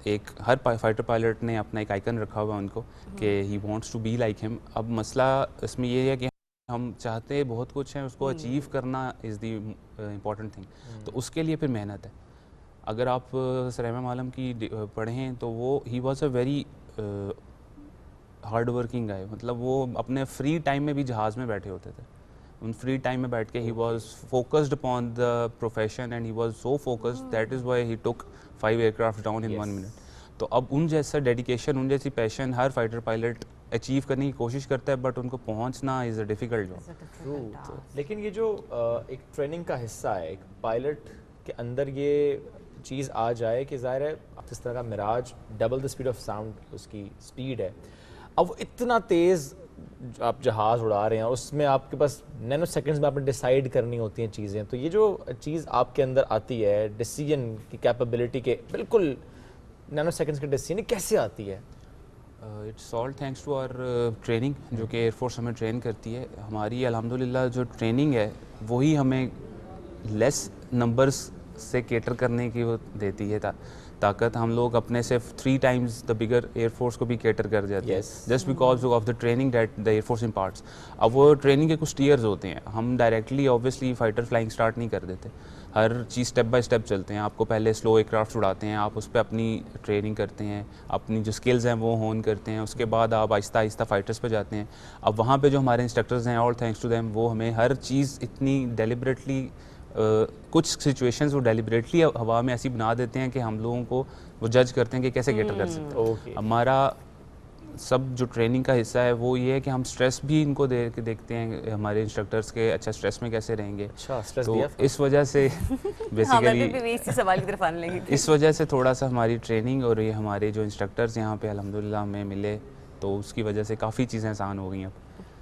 S5: एक हर फाइटर पायलट ने अपना एक आइकन रखा हुआ है उनको कि he wants to be like him. अब मसला इसमें ये है कि हम चाहते हैं बहुत कुछ है, उसको अचीव करना इज़ दी इम्पॉर्टेंट थिंग। तो उसके लिए फिर मेहनत है। अगर आप सर एमएम आलम की पढ़ें तो वो he was a very hard working गाय, मतलब वो अपने फ्री टाइम में भी जहाज़ में बैठे होते थे। उन फ्री टाइम में बैठ के he was focused upon the profession, and he was so focused that is why he took 5 aircraft down in 1 minute. तो अब उन जैसा डेडिकेशन, उन जैसी पैशन हर फाइटर पायलट अचीव करने की कोशिश करता है, बट उनको पहुंचना इज़ अ डिफ़िकल्ट जॉब।
S2: लेकिन ये जो एक ट्रेनिंग का हिस्सा है, एक पायलट के अंदर ये चीज़ आ जाए कि ज़ाहिर है जिस तरह का Mirage double the speed of sound उसकी स्पीड है, अब वो इतना तेज़ आप जहाज़ उड़ा रहे हैं, उसमें आपके पास नैनो सेकंड्स में आपने डिसाइड करनी होती हैं चीज़ें। तो ये जो चीज़ आपके अंदर आती है डिसीजन की कैपेबिलिटी के, बिल्कुल नैनो सेकंड्स के डिसीजन, कैसे आती है?
S5: It's all thanks to our training, जो कि एयरफोर्स हमें ट्रेन करती है। हमारी अल्हम्दुलिल्लाह जो ट्रेनिंग है वही हमें लेस नंबर्स से केटर करने की वो देती है ताकत. हम लोग अपने सिर्फ 3 times द बिगर एयरफोर्स को भी केटर कर जाते हैं just because of the training that the air force imparts. अब वो ट्रेनिंग के कुछ टीयर्स होते हैं, हम directly obviously fighter flying start नहीं कर देते, हर चीज़ स्टेप बाय स्टेप चलते हैं. आपको पहले स्लो एयरक्राफ्ट उड़ाते हैं, आप उस पर अपनी ट्रेनिंग करते हैं, अपनी जो स्किल्स हैं वो होन करते हैं, उसके बाद आप आहिस्ता आहिस्ता फाइटर्स पे जाते हैं. अब वहाँ पे जो हमारे इंस्ट्रक्टर्स हैं, ऑल थैंक्स टू देम, वो हमें हर चीज़ इतनी डेलिबरेटली कुछ सिचुएशंस वो डेलिबरेटली हवा में ऐसी बना देते हैं कि हम लोगों को वो जज करते हैं कि कैसे केटर कर सकते हैं. हमारा सब जो ट्रेनिंग का हिस्सा है वो ये है कि हम स्ट्रेस भी इनको देखते हैं हमारे इंस्ट्रक्टर्स के, अच्छा स्ट्रेस में कैसे रहेंगे.
S2: अच्छा, स्ट्रेस
S5: तो
S2: दिया
S5: इस वजह से बेसिकली
S1: इसी सवाल की तरफ आने लगी थी.
S5: इस वजह से थोड़ा सा हमारी ट्रेनिंग और ये हमारे जो इंस्ट्रक्टर्स यहाँ पे अल्हम्दुलिल्लाह हमें मिले, तो उसकी वजह से काफ़ी चीज़ें आसान हो गई हैं.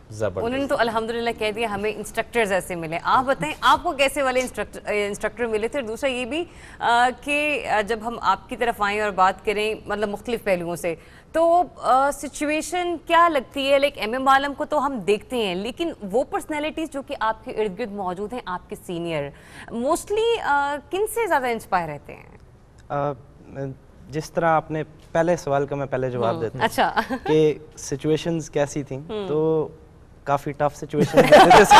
S1: उन्होंने तो अल्हम्दुलिल्लाह कह दिया हमें इंस्ट्रक्टर्स ऐसे मिले. आप बताएं आपको कैसे वाले इंस्ट्रक्टर मिले थे. और दूसरा ये भी कि जब हम आपकी तरफ आएँ और बात करें मतलब मुख्तलिफ पहलुओं से, तो सिचुएशन क्या लगती है. लाइक MM आलम को तो हम देखते हैं, लेकिन वो पर्सनैलिटीज़ जो कि आपके इर्द गिर्द मौजूद हैं, आपके सीनियर, मोस्टली किन से ज़्यादा इंस्पायर रहते हैं.
S4: जिस तरह आपने पहले सवाल का मैं पहले जवाब देता हूँ.
S1: अच्छा.
S4: कि सिचुएशंस कैसी थी, तो काफ़ी टफ सिचुएशन रहते थे.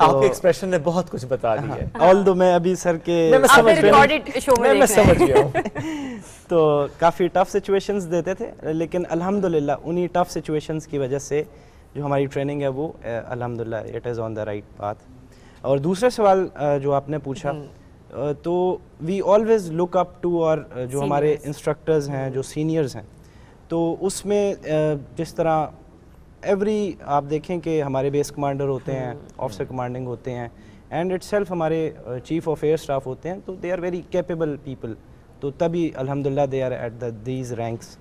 S2: आपके एक्सप्रेशन ने बहुत कुछ बता दिया है.
S4: ऑल्दो मैं अभी सर के
S1: आपने रिकॉर्डेड शो में
S2: मैं समझ गया हूँ.
S4: तो काफ़ी टफ सिचुएशंस देते थे, लेकिन अल्हम्दुलिल्लाह उन्हीं टफ सिचुएशंस की वजह से जो हमारी ट्रेनिंग है वो अल्हम्दुलिल्लाह it is on the right path. और दूसरा सवाल जो आपने पूछा, तो we always look up to, और जो हमारे इंस्ट्रक्टर्स हैं, जो सीनियर्स हैं, तो उसमें जिस तरह आप देखें कि हमारे बेस कमांडर होते हैं, ऑफिसर कमांडिंग होते हैं, एंड इटसेल्फ हमारे चीफ ऑफ एयर स्टाफ होते हैं, तो they are very capable people. तो तभी अल्हम्दुलिल्लाह they are at these ranks.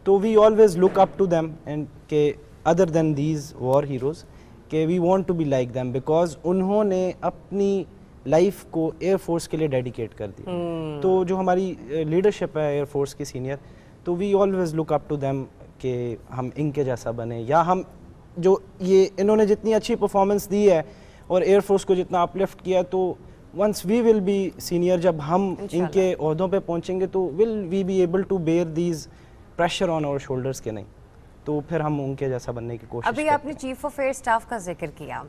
S4: तो we always look up to them, and के other than these war heroes, के we want to be like them, because उन्होंने अपनी लाइफ को एयर फोर्स के लिए डेडिकेट कर दिया. तो जो हमारी लीडरशिप है एयर फोर्स की सीनियर, तो we always look up to them कि हम इनके जैसा बने, या हम जो ये इन्होंने जितनी अच्छी परफॉर्मेंस दी है और एयर फोर्स को जितना अपलिफ्ट किया, तो once we will be senior, जब हम इनके ओहदों पे पहुंचेंगे, तो will we be able to bear these pressure on our shoulders के नहीं, तो फिर हम उनके जैसा बनने की कोशिश.
S1: अभी आपने चीफ ऑफ एयर स्टाफ का जिक्र किया,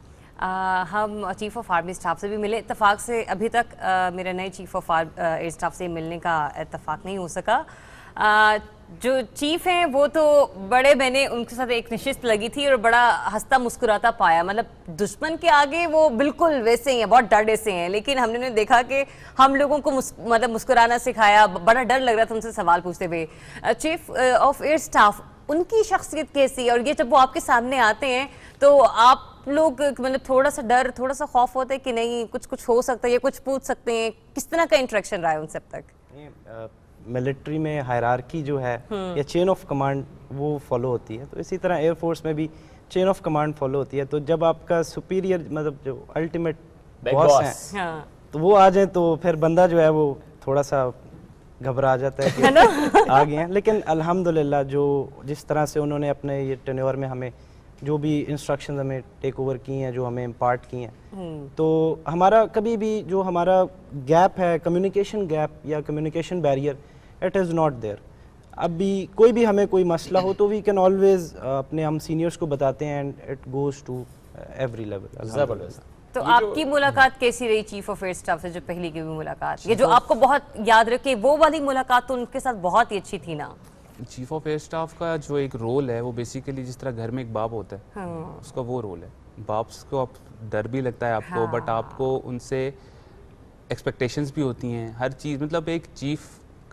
S1: हम चीफ ऑफ आर्मी स्टाफ से भी मिले. इत्तेफाक से अभी तक मेरा नए चीफ ऑफ एयर स्टाफ से मिलने का इत्तेफाक नहीं हो सका. जो चीफ हैं वो तो बड़े, मैंने उनके साथ एक नशिस्त लगी थी और बड़ा हंसता मुस्कुराता पाया. मतलब दुश्मन के आगे वो बिल्कुल वैसे ही हैं, बहुत डरे से हैं, लेकिन हमने देखा कि हम लोगों को मतलब मुस्कुराना सिखाया. बड़ा डर लग रहा था उनसे सवाल पूछते हुए. चीफ ऑफ एयर स्टाफ, उनकी शख्सियत कैसी है, और ये जब वो आपके सामने आते हैं तो आप लोग मतलब थोड़ा सा डर, थोड़ा सा खौफ होता है कि नहीं कुछ हो सकता है, या कुछ पूछ सकते हैं, किस तरह का इंटरेक्शन रहा है उनसे अब तक.
S4: मिलिट्री में हायरार्की जो है या चेन ऑफ कमांड वो फॉलो होती है, तो इसी तरह एयर फोर्स में भी चेन ऑफ कमांड फॉलो होती है. तो जब आपका सुपीरियर मतलब जो अल्टीमेट बॉस है, तो वो आ जाए, तो फिर बंदा जो है वो थोड़ा सा घबरा जाता है कि आ गए हैं. लेकिन अल्हम्दुलिल्लाह जो जिस तरह से उन्होंने अपने ये टेन्योर में हमें जो भी इंस्ट्रक्शंस हमें टेक ओवर की हैं, जो हमें इम्पार्ट की हैं, तो हमारा कभी भी जो हमारा गैप है, कम्युनिकेशन गैप या communication barrier, it is not there. अभी कोई भी हमें कोई मसला हो तो वी कैन ऑलवेज अपने हम सीनियर्स को बताते हैं, and it goes to every level.
S1: तो आपकी मुलाकात कैसी रही चीफ ऑफ एयर स्टाफ से, जो पहली की भी मुलाकात, ये जो आपको बहुत याद रखे, वो वाली मुलाकात तो उनके साथ बहुत ही अच्छी थी ना.
S5: चीफ ऑफ एयर स्टाफ का जो एक रोल है वो बेसिकली जिस तरह घर में एक बाप होता है, उसका वो रोल है. बाप को आप डर भी लगता है आपको, बट आपको उनसे एक्सपेक्टेशंस भी होती हैं, हर चीज़. मतलब एक चीफ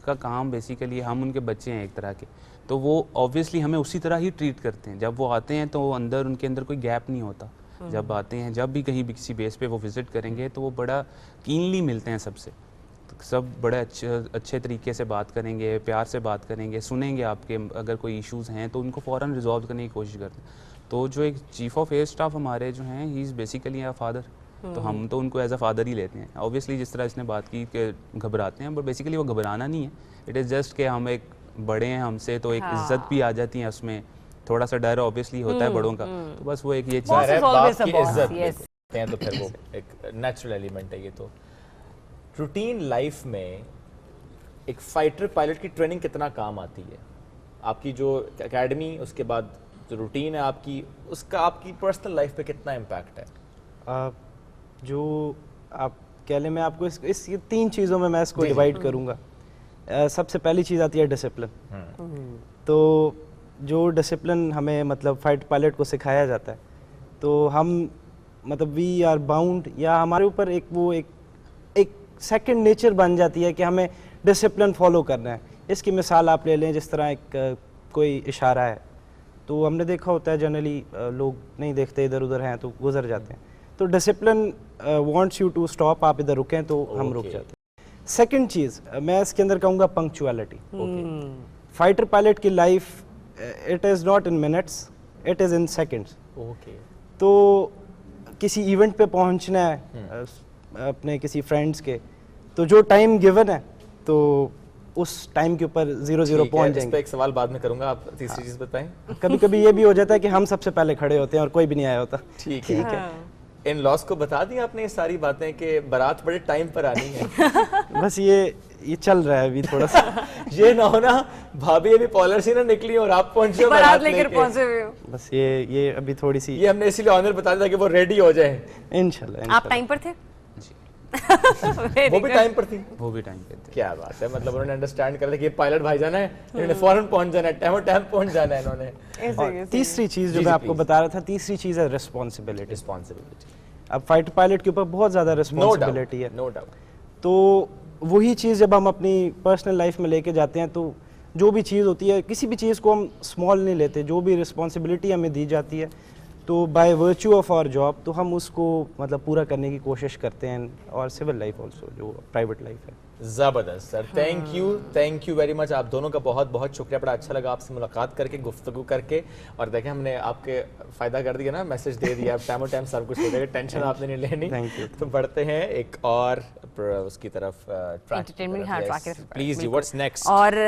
S5: का काम बेसिकली, हम उनके बच्चे हैं एक तरह के, तो वो ऑब्वियसली हमें उसी तरह ही ट्रीट करते हैं. जब वो आते हैं तो उनके अंदर कोई गैप नहीं होता. जब आते हैं, जब भी कहीं भी किसी बेस पे वो विज़िट करेंगे, तो वो बड़ा कीनली मिलते हैं सबसे. सब बड़े अच्छे तरीके से बात करेंगे, प्यार से बात करेंगे, सुनेंगे आपके अगर कोई इश्यूज़ हैं तो उनको फ़ौरन रिजॉल्व करने की कोशिश करते हैं. तो जो एक चीफ ऑफ एयर स्टाफ हमारे जो हैं, he is basically a father. तो हम तो उनको एज अ फादर ही लेते हैं. ऑब्वियसली जिस तरह इसने बात की कि घबराते हैं, बट बेसिकली वो घबराना नहीं है. इट इज़ जस्ट कि हम एक बड़े हैं हमसे, तो एक इज्जत भी आ जाती है उसमें. थोड़ा सा डर ऑब्वियसली होता है बड़ों का, तो बस वो एक ये चीज़ है,
S2: बाप की इज्जत. करते हैं तो फिर वो एक नेचुरल एलिमेंट है ये तो। रूटीन लाइफ में एक फाइटर पायलट की ट्रेनिंग कितना काम आती है? आपकी जो एकेडमी, उसके बाद जो रूटीन है आपकी, उसका आपकी पर्सनल लाइफ पे कितना इम्पैक्ट है?
S4: जो आप कह लें, मैं आपको इस 3 चीज़ों में मैं इसको डिवाइड करूँगा। सबसे पहली चीज़ आती है डिसिप्लिन। तो जो डिसिप्लिन हमें मतलब फाइट पायलट को सिखाया जाता है, तो हम मतलब वी आर बाउंड, या हमारे ऊपर एक सेकंड नेचर बन जाती है कि हमें डिसिप्लिन फॉलो करना है। इसकी मिसाल आप ले लें, जिस तरह एक कोई इशारा है, तो हमने देखा होता है जनरली लोग नहीं देखते, इधर उधर हैं तो गुजर जाते हैं। तो discipline wants you to stop, आप इधर रुकें तो हम रुक जाते हैं। सेकंड चीज़ मैं इसके अंदर कहूँगा पंक्चुअलिटी। फाइटर पायलट की life it is not in minutes, it is in seconds. तो किसी इवेंट पे पहुंचना है अपने किसी फ्रेंड्स के, तो जो टाइम गिवन है तो उस टाइम के ऊपर 0-0 पहुंच जाएंगे।
S2: इस पे एक सवाल बाद में करूंगा, आप तीसरी चीज बताएं।
S4: कभी कभी ये भी हो जाता है कि हम सबसे पहले खड़े होते हैं और कोई भी नहीं आया होता।
S2: ठीक है। इन लॉस को बता दी आपने ये सारी बातें कि बारात बड़े टाइम पर आनी है?
S4: बस ये चल रहा है अभी थोड़ा सा।
S2: ये ना हो ना भाभी अभी पॉलर से ना निकली और आप पहुंचे हो
S1: बारात लेकर पहुंचे हुए हो।
S4: बस ये अभी थोड़ी सी,
S2: ये हमने इसीलिए ऑनर बता दिया कि वो रेडी हो जाए।
S4: इंशाल्लाह।
S1: आप टाइम पर थे?
S2: वो भी टाइम पर थी?
S5: वो भी टाइम पे थे।
S2: क्या बात है, मतलब उन्होंने अंडरस्टैंड कर लिया कि ये पायलट भाईजान है, इन्होंने फौरन पहुंच जाना है, टाइम पहुंच जाना है इन्होंने।
S4: और तीसरी चीज़ जो मैं आपको बता रहा था, तीसरी चीज़ है रिस्पॉन्सिबिलिटी।
S2: रिस्पॉन्सिबिलिटी।
S4: अब फाइटर पायलट के ऊपर बहुत ज़्यादा रिस्पॉन्सिबिलिटी है।
S2: No doubt.
S4: तो वही चीज़ जब हम अपनी पर्सनल लाइफ में लेके जाते हैं, तो जो भी चीज़ होती है, किसी भी चीज़ को हम स्मॉल नहीं लेते। जो भी रिस्पॉन्सिबिलिटी हमें दी जाती है, तो by virtue of our job, तो हम उसको मतलब पूरा करने की कोशिश करते हैं। और सिविल लाइफ ऑल्सो, जो प्राइवेट लाइफ है।
S2: ज़बरदस्त sir, thank you very much. आप दोनों का बहुत बहुत शुक्रिया। बड़ा अच्छा लगा आपसे मुलाकात करके, गुफ्तगू करके। और देखें हमने आपके फ़ायदा कर दिया ना, मैसेज दे दिया, अब टाइम सब कुछ हो जाएगा, टेंशन आपने नहीं लेनी।
S4: Thank you.
S2: तो बढ़ते हैं एक और उसकी तरफ,
S1: Entertainment, हाँ, track की तरफ।
S2: Please you, what's next?
S1: और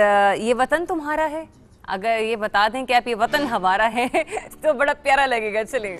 S1: ये वतन तुम्हारा है, अगर ये बता दें कि आप ये वतन हमारा है तो बड़ा प्यारा लगेगा। चलिए।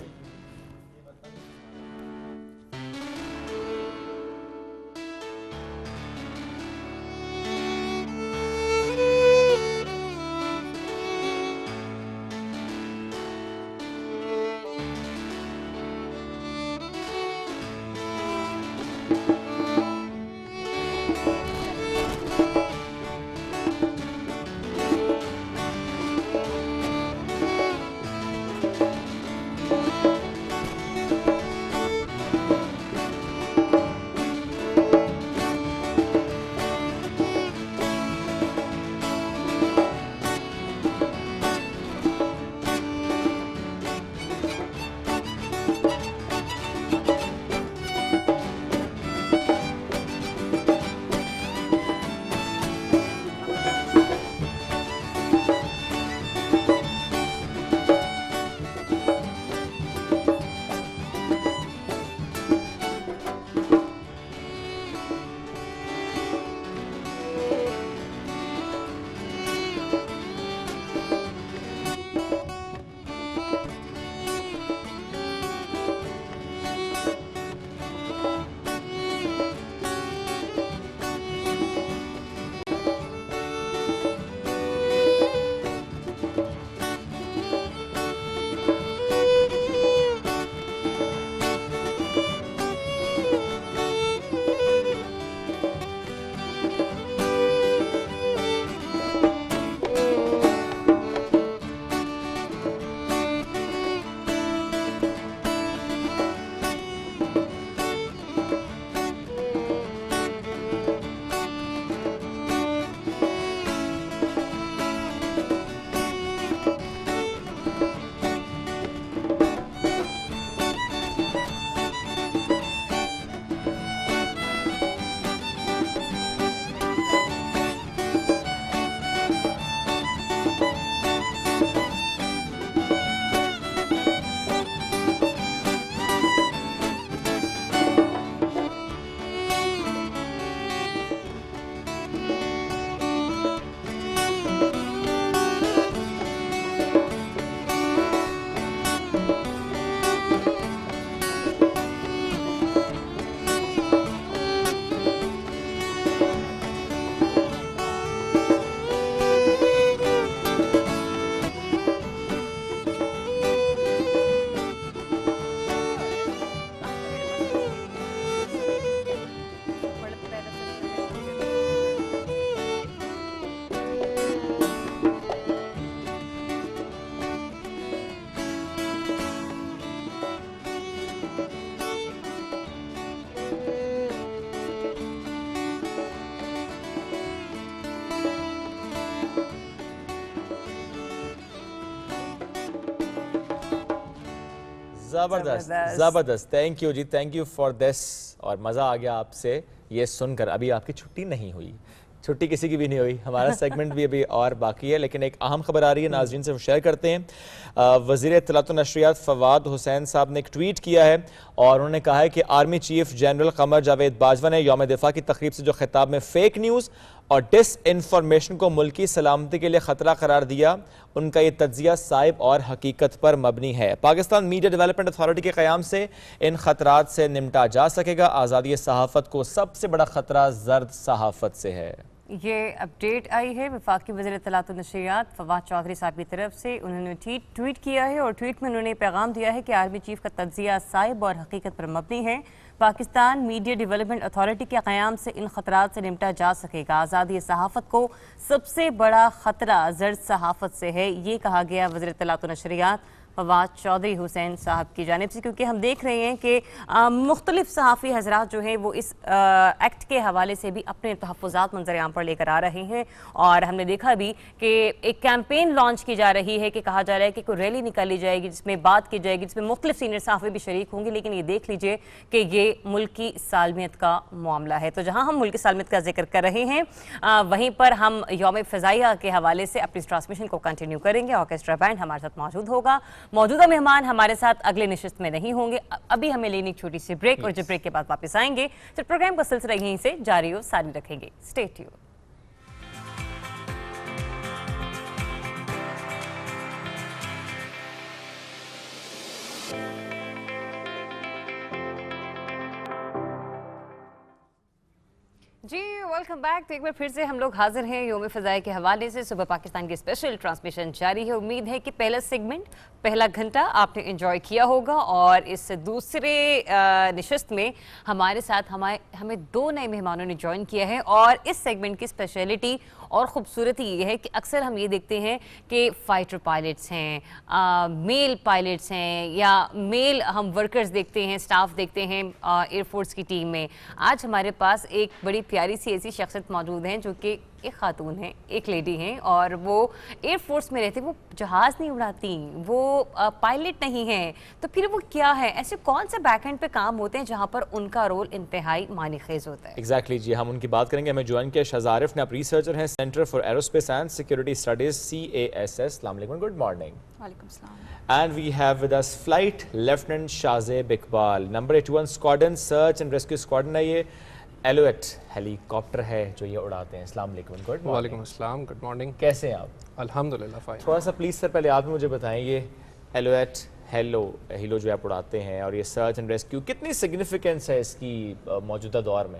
S2: زبردست زبردست. تھینک یو جی, تھینک یو فار دس. اور مزہ آ گیا آپ سے یہ سن کر. ابھی آپ کی چھٹی نہیں ہوئی, چھٹی کسی کی بھی نہیں ہوئی, ہمارا سیگمنٹ بھی ابھی اور باقی ہے, لیکن ایک اہم خبر آ رہی ہے, ناظرین سے شیئر کرتے ہیں. وزیر اطلاعات و نشریات فواد حسین صاحب نے ایک ٹویٹ کیا ہے اور انہوں نے کہا ہے کہ army chief general Qamar Javed Bajwa نے یوم دفاع کی تقریب سے جو خطاب میں فیک نیوز اور ڈس انفارمیشن کو ملکی سلامتی کے لیے خطرہ قرار دیا, ان کا یہ تجزیہ صائب اور حقیقت پر مبنی ہے. پاکستان میڈیا ڈیولپمنٹ اتھارٹی کے قیام سے ان خطرات سے نمٹا جا سکے گا. آزادی صحافت کو سب سے بڑا خطرہ زرد صحافت سے ہے.
S1: یہ اپڈیٹ آئی ہے وفاقی وزیر اطلاعات و نشریات فواد چودھری صاحب کی طرف سے. انہوں نے ٹویٹ کیا ہے اور ٹویٹ میں انہوں نے پیغام دیا ہے کہ آرمی چیف کا تجزیہ صائب اور حقیقت پر مبنی ہے. پاکستان میڈیا ڈیولپمنٹ اتھارٹی کے قیام سے ان خطرات سے نمٹا جا سکے گا. آزادی صحافت کو سب سے بڑا خطرہ زرد صحافت سے ہے, یہ کہا گیا وزیر اطلاعات و نشریات فواد چودھری حسین صاحب کی جانب سے, کیونکہ ہم دیکھ رہے ہیں کہ مختلف صحافی حضرات جو ہیں وہ اس ایکٹ کے حوالے سے بھی اپنے تحفظات منظر عام پر لے کر آ رہے ہیں. اور ہم نے دیکھا بھی کہ ایک کیمپین لانچ کی جا رہی ہے کہ کہا جا رہا ہے کہ کوئی ریلی نکالی جائے گی جس میں بات کی جائے گی, جس میں مختلف سینئر صحافی بھی شریک ہوں گے. لیکن یہ دیکھ لیجئے کہ یہ ملک کی سالمیت کا معاملہ ہے. تو جہاں ہم ملک کی سالمیت کا ذکر کر رہے ہیں وہیں پر ہم یوم فضائیہ کے حوالے سے اپنی ٹرانسمیشن کو کنٹینیو کریں گے. آرکیسٹرا بینڈ ہمارے ساتھ موجود ہوگا. موجودہ مہمان ہمارے ساتھ اگلے نشست میں نہیں ہوں گے. ابھی ہمیں لینی چھوٹی سی بریک, اور جب بریک کے بعد واپس آئیں گے تو پروگرام کا سلسلہ یہیں سے جاری و ساری رکھیں گے. Stay tune. جی ویلکم بیک. تو ایک بار پھر سے ہم لوگ حاضر ہیں یوم فضائیہ کے حوالے سے. صبح پاکستان کی اسپیشل ٹرانسمیشن جاری ہے. امید ہے کہ پہلا سیگمنٹ, پہلا گھنٹہ آپ نے انجوائے کیا ہوگا. اور اس دوسرے نشست میں ہمارے ساتھ ہمیں 2 نئے مہمانوں نے جوائن کیا ہے. اور اس سیگمنٹ کی اسپیشلٹی اور خوبصورتی یہ ہے کہ اکثر ہم یہ دیکھتے ہیں کہ فائٹر پائلٹس ہیں, میل پائلٹس ہیں, یا میل ہم ورکرز دیکھتے ہیں, سٹاف دیکھتے ہیں ایئر فورس کی ٹیم میں. آج ہمارے پاس ایک بڑی پیاری سی ایسی شخصیت موجود ہیں جو کہ ایک خاتون ہیں, ایک لیڈی ہیں, اور وہ ایئر فورس میں رہتے. وہ جہاز نہیں اڑاتی, وہ پائلٹ نہیں ہیں, تو پھر وہ کیا ہے؟ ایسے کون سے بیک اینڈ پہ کام ہوتے ہیں جہاں پر ان کا رول انتہائی معنی خیز ہوتا ہے؟
S2: ایگزیکٹلی جی, ہم ان کی بات کریں گے. ہمیں جوائن کیا شہزاد عارف نے, آپ ریسرچر ہیں centre for aerospace and security studies CASS. السلام علیکم, گڈ مارننگ.
S7: وعلیکم السلام.
S2: And we have with us Flight Lieutenant Shahzeb Iqbal, number 81 Squadron Search and Rescue Squadron ہے. یہ ایلویٹ ہیلی کاپٹر ہے جو یہ اڑاتے ہیں. السلام علیکم. Good morning.
S8: وعلیکم السلام, گڈ مارننگ.
S2: کیسے ہیں آپ؟
S8: الحمدللہ فائن.
S2: تھوڑا سا پلیز سر پہلے آپ مجھے بتائیں, یہ ایلویٹ ہیلو جو آپ اڑاتے ہیں اور یہ سرچ اینڈ ریسکیو, کتنی سگنیفیکنس ہے اس کی موجودہ دور میں؟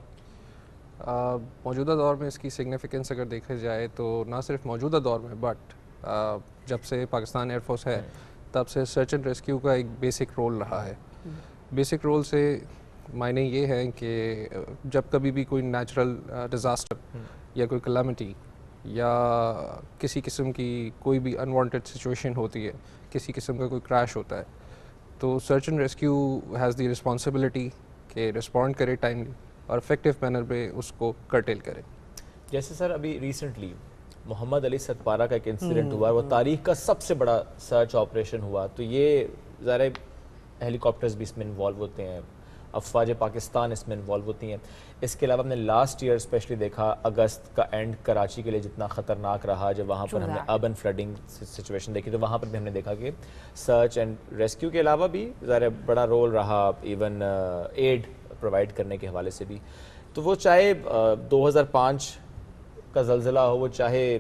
S8: موجودہ دور میں اس کی سگنیفیکنس اگر دیکھا جائے تو نہ صرف موجودہ دور میں, بٹ جب سے پاکستان ایئر فورس ہے تب سے سرچ اینڈ ریسکیو کا ایک بیسک رول رہا ہے. بیسک رول سے معنی یہ ہے کہ جب کبھی بھی کوئی نیچرل ڈیزاسٹر یا کوئی کلیمٹی یا کسی قسم کی کوئی بھی انوانٹیڈ سچویشن ہوتی ہے, کسی قسم کا کوئی کریش ہوتا ہے, تو search and rescue has the responsibility کہ رسپونڈ کرے ٹائملی اور افیکٹو مینر پہ اس کو کرٹیل کرے.
S2: جیسے سر ابھی ریسنٹلی محمد علی ستپارہ کا ایک انسیڈنٹ ہوا, وہ تاریخ کا سب سے بڑا سرچ آپریشن ہوا, تو یہ ذرا ہیلی کاپٹرز بھی اس میں انوالو ہوتے ہیں, افواج پاکستان اس میں انوالو ہوتی ہیں. اس کے علاوہ ہم نے لاسٹ ایئر اسپیشلی دیکھا اگست کا اینڈ کراچی کے لیے جتنا خطرناک رہا, جب وہاں پر ہم نے اربن فلڈنگ سچویشن دیکھی, تو وہاں پر بھی ہم نے دیکھا کہ سرچ اینڈ ریسکیو کے علاوہ بھی ذرا بڑا رول رہا, ایون ایڈ پرووائڈ کرنے کے حوالے سے بھی. تو وہ چاہے 2005 کا زلزلہ ہو, وہ چاہے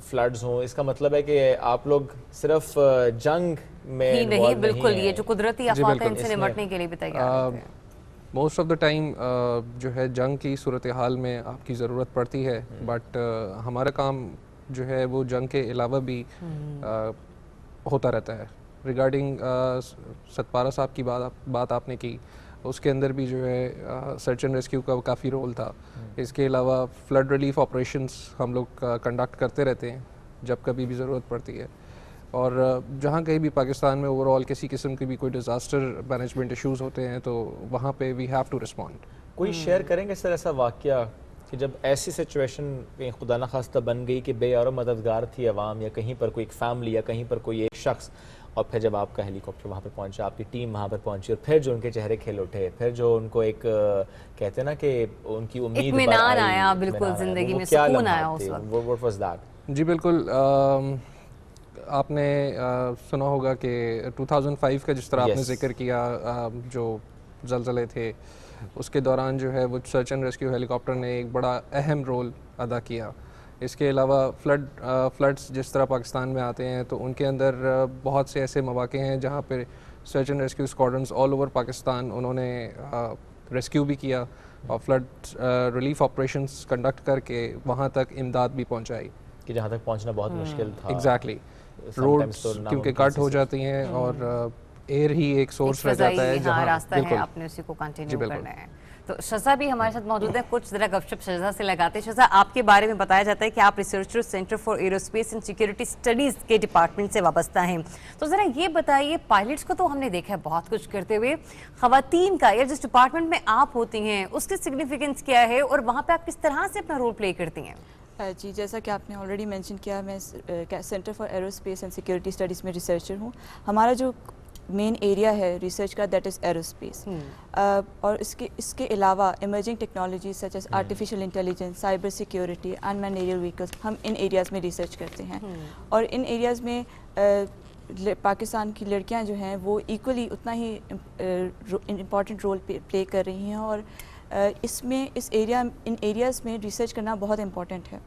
S2: فلڈز ہوں, اس کا مطلب ہے کہ آپ لوگ صرف جنگ میں
S1: ہی نہیں, بالکل یہ جو قدرتی آفات ہیں ان سے نمٹنے کے لیے بھی تیار ہوتے ہیں.
S8: موسٹ آف دا ٹائم جو ہے جنگ کی صورتحال میں آپ کی ضرورت پڑتی ہے, بٹ ہمارا کام جو ہے وہ جنگ کے علاوہ بھی ہوتا رہتا ہے. ریگارڈنگ ستپارہ صاحب کی بات آپ نے کی, اس کے اندر بھی جو ہے سرچ اینڈ ریسکیو کا کافی رول تھا. اس کے علاوہ فلڈ ریلیف آپریشنز ہم لوگ کنڈکٹ کرتے رہتے ہیں جب کبھی بھی ضرورت پڑتی ہے, اور جہاں کہیں بھی پاکستان میں اوور آل کسی قسم کی بھی کوئی ڈیزاسٹر مینجمنٹ ایشوز ہوتے ہیں تو وہاں پہ وی ہیو ٹو رسپونڈ.
S2: کوئی شیئر کریں گے سر ایسا واقعہ کہ جب ایسی سچویشن کہیں خدا نخواستہ بن گئی کہ بے اور مددگار تھی عوام, یا کہیں پر کوئی ایک فیملی یا کہیں پر کوئی ایک شخص, اور پھر جب آپ کا ہیلی کاپٹر وہاں پر پہنچا, آپ کی ٹیم وہاں پر پہنچی, اور پھر جو ان کے چہرے کھل اٹھے, پھر جو ان کو ایک کہتے ہیں نا کہ ان کی امید
S1: اطمینان آیا, بالکل زندگی میں سکون آیا اس وقت.
S2: What was that?
S8: جی بالکل, آپ نے سنا ہوگا کہ 2005 کا جس طرح آپ نے ذکر کیا, جو زلزلے تھے اس کے دوران جو ہے وہ search and rescue Halley copter نے ایک بڑا اہم رول ادا کیا. اس کے علاوہ فلڈس جس طرح پاکستان میں آتے ہیں تو ان کے اندر بہت سے ایسے مواقع ہیں جہاں پہ search and rescue squadrons all over Pakistan انہوں نے ریسکیو بھی کیا اور فلڈ ریلیف آپریشنز کنڈکٹ کر کے وہاں تک امداد بھی پہنچائی,
S2: کہ جہاں تک پہنچنا بہت مشکل تھا.
S8: ایگزیکٹلی, روڈز کیونکہ کٹ ہو جاتی ہیں اور ایئر ہی ایک سورس رہ جاتا ہے جہاں
S1: راستہ ہے, آپ نے اسی کو کنٹینیو کرنا ہے. تو شزا بھی ہمارے ساتھ موجود ہے, کچھ ذرا گپ شپ شزا سے لگاتے ہیں. شزا, آپ کے بارے میں بتایا جاتا ہے کہ آپ researcher centre for aerospace and security studies کے ڈپارٹمنٹ سے وابستہ ہیں. تو ذرا یہ بتائیے, پائلٹس کو تو ہم نے دیکھا ہے بہت کچھ کرتے ہوئے, خواتین کا یا جس ڈپارٹمنٹ میں آپ ہوتی ہیں اس کی سگنیفیکنس کیا ہے, اور وہاں پہ آپ کس طرح سے اپنا رول پلے کرتی ہیں؟
S7: جی, جیسا کہ آپ نے آلریڈی مینشن کیا, میں centre for aerospace and security studies میں ریسرچر ہوں. ہمارا جو مین ایریا ہے ریسرچ کا دیٹ از ایروسپیس, اور اس کے علاوہ emerging technologies such as artificial intelligence, cyber security, unmanned aerial vehicles, ہم ان ایریاز میں ریسرچ کرتے ہیں. اور ان ایریاز میں پاکستان کی لڑکیاں جو ہیں وہ ایکولی اتنا ہی امپورٹنٹ رول پلے کر رہی ہیں, اور ان ایریاز میں ریسرچ کرنا بہت امپورٹنٹ ہے,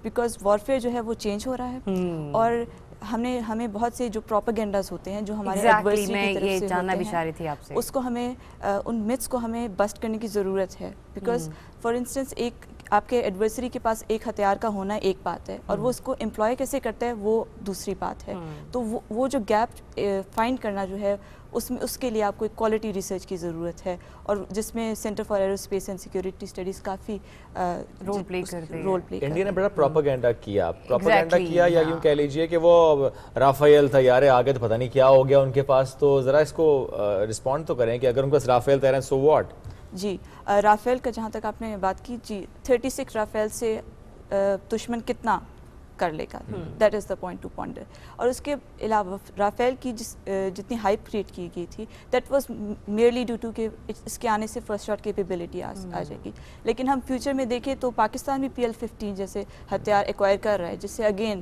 S7: بیکاز وارفیئر جو ہے وہ چینج ہو رہا ہے, اور ہمیں بہت سے جو پروپیگنڈاز ہوتے ہیں جو ہمارے ایڈورسری کی طرف سے ہوتے ہیں, اس کو ہمیں ان متس کو ہمیں بسٹ کرنے کی ضرورت ہے. بیکاز فار انسٹنس ایک آپ کے ایڈورسری کے پاس ایک ہتھیار کا ہونا ایک بات ہے, اور وہ اس کو امپلوائے کیسے کرتا ہے وہ دوسری بات ہے. تو وہ جو گیپ فائنڈ کرنا جو ہے اس کے لیے آپ کو ایک کوالٹی ریسرچ کی ضرورت ہے, اور جس میں centre for aerospace and security Studies کافی
S1: رول پلے کرتے ہیں.
S2: انڈیا نے بڑا پروپیگنڈا کیا یا یوں کہہ لیجئے کہ وہ رافیل طیارے آگے تو پتہ نہیں کیا ہو گیا ان کے پاس. تو ذرا اس کو رسپونڈ تو کریں کہ اگر ان کے پاس رافیل طیارے ہیں سو واٹ.
S7: جی, رافیل کا جہاں تک آپ نے بات کی, جی 36 رافیل سے دشمن کتنا کر لے گا, that is the point to ponder. اور اس کے علاوہ رافیل کی جتنی ہائپ کریٹ کی گئی تھی that was merely due to کہ اس کے آنے سے فرسٹ شاٹ کیپیبلٹی آ جائے گی. لیکن ہم فیوچر میں دیکھیں تو پاکستان بھی PL-15 جیسے ہتھیار ایکوائر کر رہا ہے, جس سے اگین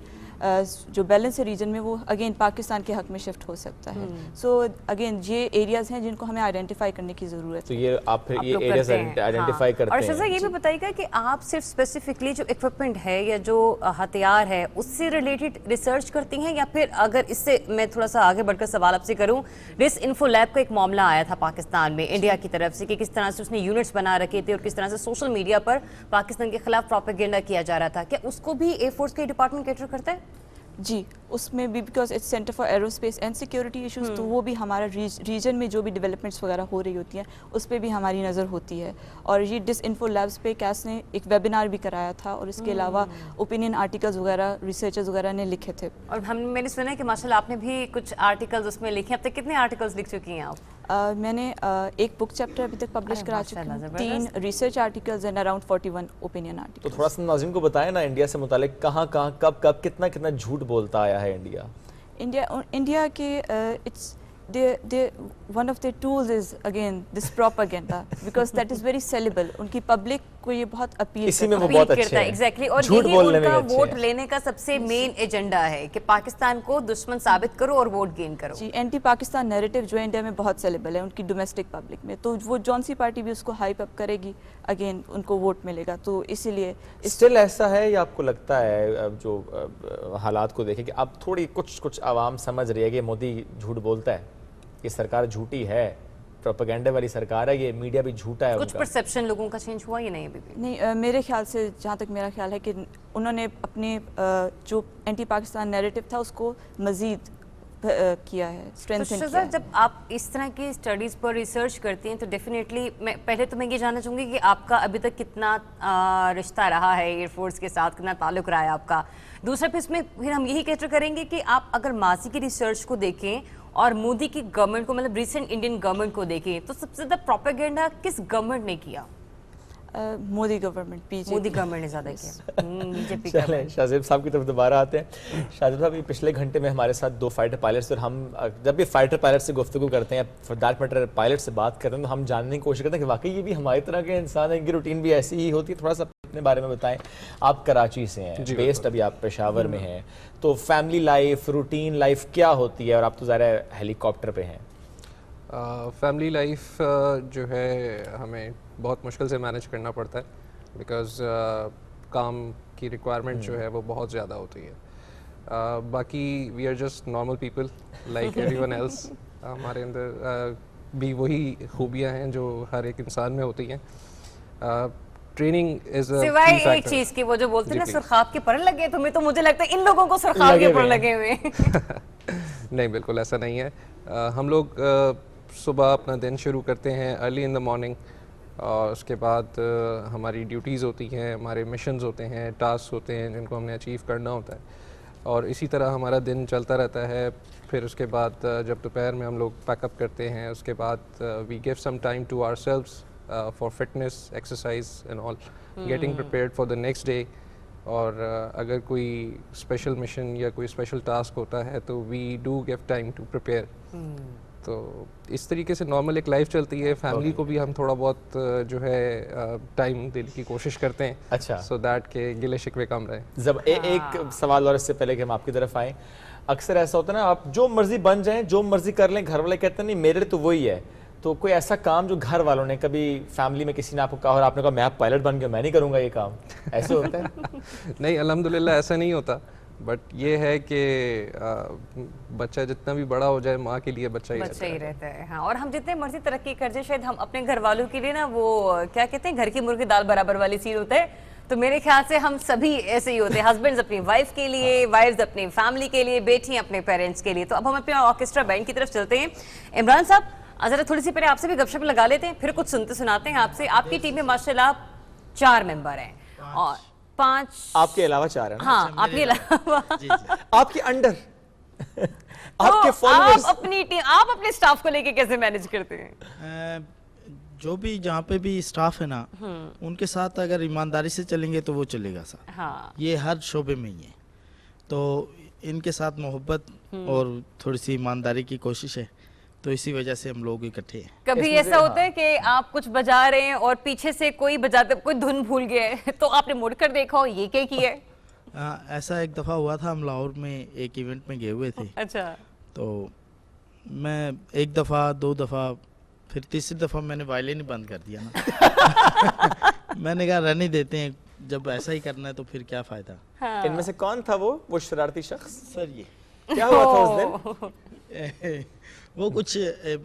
S7: جو بیلنس ہے ریجن میں وہ اگین پاکستان کے حق میں شفٹ ہو سکتا ہے. سو اگین یہ ایریاز ہیں جن کو ہمیں آئیڈینٹیفائی کرنے کی ضرورت ہے.
S2: تو یہ آپ پھر یہ ایریاز آئیڈینٹیفائی کرتے ہیں.
S1: اور شزا یہ بھی بتائیے گا کہ آپ صرف اسپیسیفکلی جو اکوپمنٹ ہے یا جو ہتھیار ہے اس سے ریلیٹڈ ریسرچ کرتی ہیں, یا پھر اگر اس سے میں تھوڑا سا آگے بڑھ کر سوال آپ سے کروں, ریس انفو لیب کا ایک معاملہ آیا تھا پاکستان میں انڈیا کی طرف سے کہ کس طرح سے اس نے یونٹس بنا رکھے تھے اور کس طرح سے سوشل میڈیا پر پاکستان کے خلاف پروپیگنڈا کیا جا رہا تھا, کیا اس کو بھی ایئر فورس کے ڈپارٹمنٹ کیٹر کرتا ہے؟
S7: جی, اس میں بھی because it's Centre for aerospace and Security Issues, تو وہ بھی ہمارا ریجن میں جو بھی ڈیولپمنٹس وغیرہ ہو رہی ہوتی ہیں اس پہ بھی ہماری نظر ہوتی ہے. اور یہ ڈس انفو لیبس پہ کیس نے ایک ویبینار بھی کرایا تھا, اور اس کے علاوہ اوپینین آرٹیکلز وغیرہ ریسرچرز وغیرہ نے لکھے تھے. اور
S1: میں نے سنا ہے کہ ماشاءاللہ آپ نے بھی کچھ آرٹیکلز اس میں لکھے. اب تک کتنے آرٹیکلز لکھ چکی ہیں آپ؟
S7: میں نے ایک بک چیپٹر ابھی تک پبلش کرا چکی ہوں, 3 research articles and around 41 opinion articles.
S2: تو تھوڑا سا ناظرین کو بتائیں نا انڈیا سے متعلق کہاں کب کتنا جھوٹ بولتا آیا ہے انڈیا کے
S7: one of their tools is again this propaganda, because that is very sellable. ان کی پبلک کو یہ بہت اپیل
S2: اسی میں وہ بہت اچھے ہیں.
S1: ایگزیکٹلی, اور یہی ان کا ووٹ لینے کا سب سے مین ایجنڈا ہے کہ پاکستان کو دشمن ثابت کرو اور ووٹ گین کرو.
S7: جی, اینٹی پاکستان نیریٹو جو انڈیا میں بہت سیلیبل ہے ان کی ڈومیسٹک پبلک میں, تو وہ جون سی پارٹی بھی اس کو ہائپ اپ کرے گی, اگین ان کو ووٹ ملے گا. تو اسی لیے
S2: اسٹل ایسا ہے, یا آپ کو لگتا ہے جو حالات کو دیکھیں کہ اب تھوڑی کچھ عوام سمجھ رہی ہے کہ مودی جھوٹ بولتا ہے, یہ سرکار جھوٹی ہے, پروپیگنڈے والی سرکار ہے, یہ میڈیا بھی جھوٹا ہے.
S1: کچھ پرسیپشن لوگوں کا چینج ہوا یا نہیں ابھی بھی؟
S7: نہیں, میرے خیال سے جہاں تک میرا خیال ہے کہ انہوں نے اپنے جو اینٹی پاکستان نیریٹو تھا اس کو مزید کیا ہے, اسٹرینتھن کیا ہے.
S1: جب آپ اس طرح کی اسٹڈیز پر ریسرچ کرتی ہیں تو ڈیفینیٹلی پہلے تو میں یہ جاننا چاہوں گی کہ آپ کا ابھی تک کتنا رشتہ رہا ہے ایئر فورس کے ساتھ, کتنا تعلق رہا ہے آپ کا. دوسرا پھر اس میں پھر ہم یہی کیٹر کریں گے کہ آپ اگر ماضی کی ریسرچ کو دیکھیں اور مودی کی گورنمنٹ کو, مطلب ریسنٹ انڈین گورنمنٹ کو دیکھیں, تو سب سے زیادہ پروپیگنڈا کس گورنمنٹ نے کیا؟
S7: Modi government, BJP.
S1: Modi government ने ज़्यादा किया, बीजेपी का।
S2: चलें शाहजेब साहब की तरफ दोबारा आते हैं। शाहजेब साहब, ये पिछले घंटे में हमारे साथ 2 फाइटर पायलट्स, और हम जब भी फाइटर पायलट से गुफ्तगू करते हैं, फॉर दैट मैटर पायलट से बात करते हैं, तो हम जानने की कोशिश करते हैं कि वाकई ये भी हमारी तरह के इंसान हैं, इनकी रूटीन भी ऐसी ही होती है। थोड़ा सा अपने बारे में बताएं। आप कराची से हैं, बेस्ड अभी आप पेशावर में हैं, तो फैमिली लाइफ, रूटीन लाइफ क्या होती है? और आप तो ज़रा हेलीकॉप्टर पे हैं।
S8: फैमिली लाइफ जो है हमें बहुत मुश्किल से मैनेज करना पड़ता है, बिकॉज़ काम की रिक्वायरमेंट जो है वो बहुत ज़्यादा होती है। बाकी we are just normal people like everyone else. हमारे अंदर भी वही खूबियाँ हैं जो हर एक इंसान में होती हैं। ट्रेनिंग इज
S1: सिवाय एक चीज की, वो जो बोलते हैं ना सुरखाब के पर लगे, तुम्हें तो मुझे लगता है इन लोगों को सुरखाब के पर लगे हुए
S8: नहीं, बिल्कुल ऐसा नहीं है। हम लोग सुबह अपना दिन शुरू करते हैं अर्ली इन द मॉर्निंग, और उसके बाद हमारी ड्यूटीज़ होती हैं, हमारे मिशंस होते हैं, टास्क होते हैं जिनको हमने अचीव करना होता है, और इसी तरह हमारा दिन चलता रहता है। फिर उसके बाद जब दोपहर में हम लोग पैकअप करते हैं, उसके बाद we give some time to ourselves for fitness, exercise and all, getting prepared for the next day. और अगर कोई स्पेशल मिशन या कोई स्पेशल टास्क होता है तो we do give time to prepare. तो इस तरीके से नॉर्मल एक लाइफ चलती है। फैमिली को भी हम थोड़ा बहुत जो है टाइम देने की कोशिश करते हैं,
S2: अच्छा,
S8: सो दैट के गिले शिकवे कम रहे।
S2: जब एक सवाल और इससे पहले कि हम आपकी तरफ आएँ, अक्सर ऐसा होता है ना, आप जो मर्जी बन जाएं, जो मर्जी कर लें, घर वाले कहते हैं नहीं मेरे तो वही है। तो कोई ऐसा काम जो घर वालों ने कभी फैमिली में किसी ने आपको कहा और आपने कहा मैं आप पायलट बन गया, मैं नहीं करूँगा ये काम, ऐसे होता है?
S8: नहीं, अल्हम्दुलिल्लाह ऐसा नहीं होता, बट ये है कि बच्चा जितना भी बड़ा हो जाए माँ के लिए बच्चा ही
S1: रहता है। हाँ, और हम जितने मर्जी तरक्की कर जाए, शायद हम अपने घर वालों के लिए ना, वो क्या कहते हैं, घर की मुर्गी दाल बराबर वाली सीन होता है। तो मेरे ख्याल से हम सभी ऐसे ही होते हैं, हस्बैंड्स अपनी वाइफ के लिए, वाइफ्स अपनी फैमिली के लिए, बेटी अपने पेरेंट्स के लिए। तो अब हम अपने ऑर्केस्ट्रा बैंड की तरफ चलते हैं। इमरान साहब, जरा थोड़ी सी पहले आपसे भी गपशप लगा लेते हैं, फिर कुछ सुनते सुनाते हैं आपसे। आपकी टीम में माशाल्लाह 4 मेंबर हैं और 5
S2: आपके अलावा 4 हैं।
S1: हाँ, आपके अलावा
S2: आपके अंडर आपके फॉलोअर्स।
S1: आप अपनी टीम, आप अपने स्टाफ को लेके कैसे मैनेज करते हैं?
S6: जो भी जहाँ पे भी स्टाफ है ना, उनके साथ अगर ईमानदारी से चलेंगे तो वो चलेगा सर।
S1: हाँ,
S6: ये हर शोबे में ही है। तो इनके साथ मोहब्बत और थोड़ी सी ईमानदारी की कोशिश है, तो इसी वजह से हम लोग इकट्ठे हैं।
S1: कभी ऐसा होता है कि आप कुछ बजा रहे हैं और पीछे से कोई बजाते, कोई धुन भूल गया है, तो आपने मुड़ कर देखा हो ये क्या किया है?
S6: ऐसा एक दफ़ा हुआ था, हम लाहौर में एक इवेंट में गए हुए थे।
S1: अच्छा।
S6: तो मैं एक दफ़ा, 2 दफ़ा, फिर तीसरी दफ़ा मैंने वायलिन ही बंद कर दिया ना। मैंने कहा रहने देते हैं, जब ऐसा ही करना है तो फिर क्या फ़ायदा।
S1: हाँ।
S2: इनमें से कौन था वो शरारती शख्स?
S6: सर ये
S2: क्या हुआ था उस दिन?
S6: वो कुछ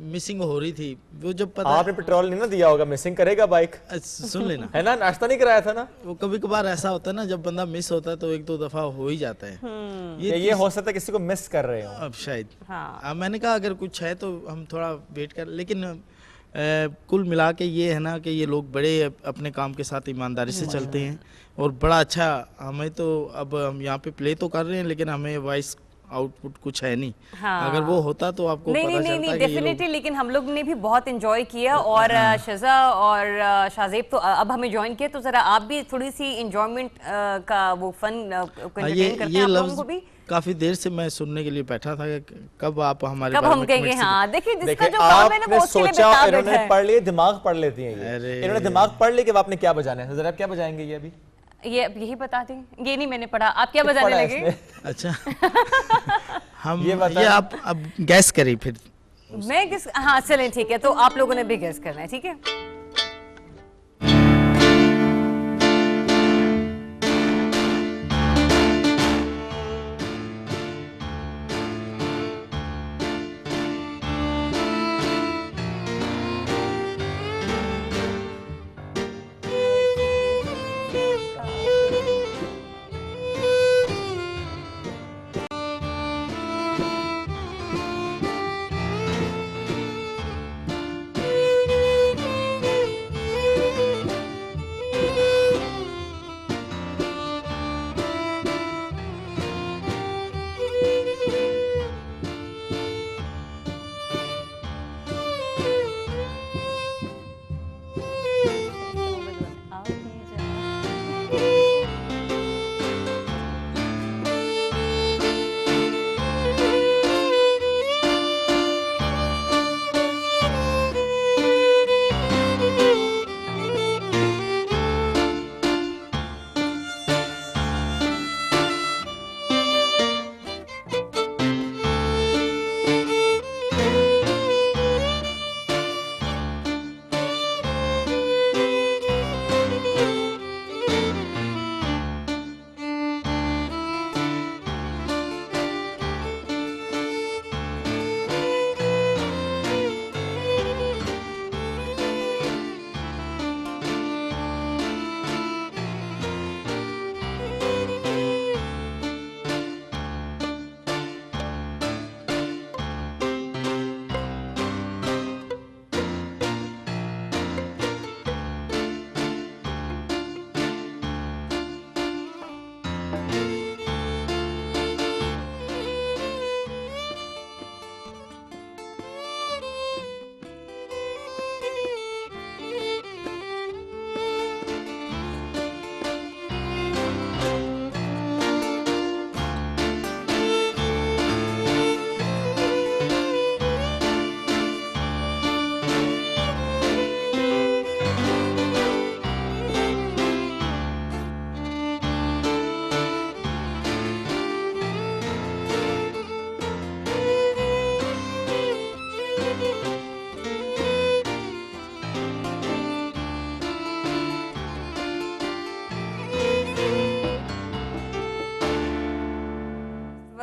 S6: मिसिंग हो रही थी, वो जब पता
S2: आपने पेट्रोल नहीं ना दिया होगा, मिसिंग करेगा बाइक।
S6: सुन लेना
S2: है ना, नाश्ता नहीं कराया था ना।
S6: वो कभी कभार ऐसा होता है ना, जब बंदा मिस होता है तो 1-2 दफ़ा हो ही जाता है।
S2: ये हो सकता है किसी को मिस कर रहे हो
S6: अब शायद।
S1: हाँ।
S6: मैंने कहा अगर कुछ है तो हम थोड़ा वेट कर, लेकिन कुल मिला के ये है ना कि ये लोग बड़े अपने काम के साथ ईमानदारी से चलते हैं, और बड़ा अच्छा। हमें तो अब हम यहाँ पे प्ले तो कर रहे हैं, लेकिन हमें वॉइस आउटपुट कुछ है नहीं।
S1: हाँ।
S6: अगर वो होता तो आपको पता चलता
S1: नहीं,
S6: कि
S1: डेफिनेटली। लेकिन हम लोग ने भी बहुत एंजॉय किया, और शज़ा और शाहजेब तो अब हमें ज्वाइन किया, तो जरा आप भी थोड़ी सी एंजॉयमेंट का वो फन एंटरटेन करते हैं आप लोगों को भी।
S6: काफी देर से मैं सुनने के लिए बैठा था कि कब आप हमारे
S1: कब
S6: बारे
S1: हम
S6: में
S1: कहेंगे।
S6: कमेंट
S1: हाँ, देखिए जिसका जो काम है ना वो उसके लिए
S2: सोचा,
S1: बेताब
S2: इन्होंने
S1: बैठा है।
S2: पढ़ लिए, दिमाग पढ़ लेती हैं ये।
S6: अरे।
S2: इन्होंने दिमाग पढ़ लिया कि आपने क्या बजाना है। जरा आप क्या बजाएंगे ये अभी?
S1: ये अब यही बता दें। ये नहीं मैंने पढ़ा, आप क्या बजाने
S2: पढ़ा
S1: लगे?
S6: अच्छा। हम
S2: ये
S6: ये आप अब गैस करिए फिर।
S1: मैं किस, हाँ चलें ठीक है, तो आप लोगों ने भी गेस करना है, ठीक है।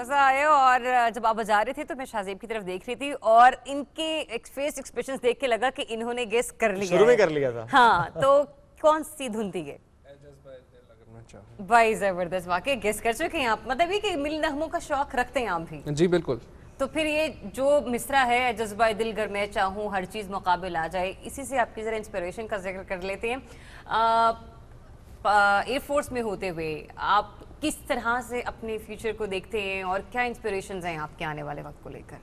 S1: मजा आया। और जब आप बजा रहे थे तो मैं शाहजेब की तरफ देख रही थी और इनके फेस एक्सप्रेशंस देख के लगा कि इन्होंने गेस कर लिया,
S2: शुरू में कर लिया था।
S1: हाँ, तो कौन सी धुन थी ये? भाई जबरदस्त, वाकई गेस कर चुके हैं आप, मतलब ये कि मिल नगमों का शौक रखते हैं आप भी?
S8: जी बिल्कुल।
S1: तो फिर ये जो मिसरा है, जज्बा दिल गर मैं चाहूँ हर चीज़ मुकाबिल आ जाए, इसी से आपकी ज़रा इंस्पिरेशन का जिक्र कर लेते हैं। एयरफोर्स में होते हुए आप किस तरह से अपने फ्यूचर को देखते हैं और क्या इंस्पिरेशंस हैं आपके आने वाले वक्त को लेकर?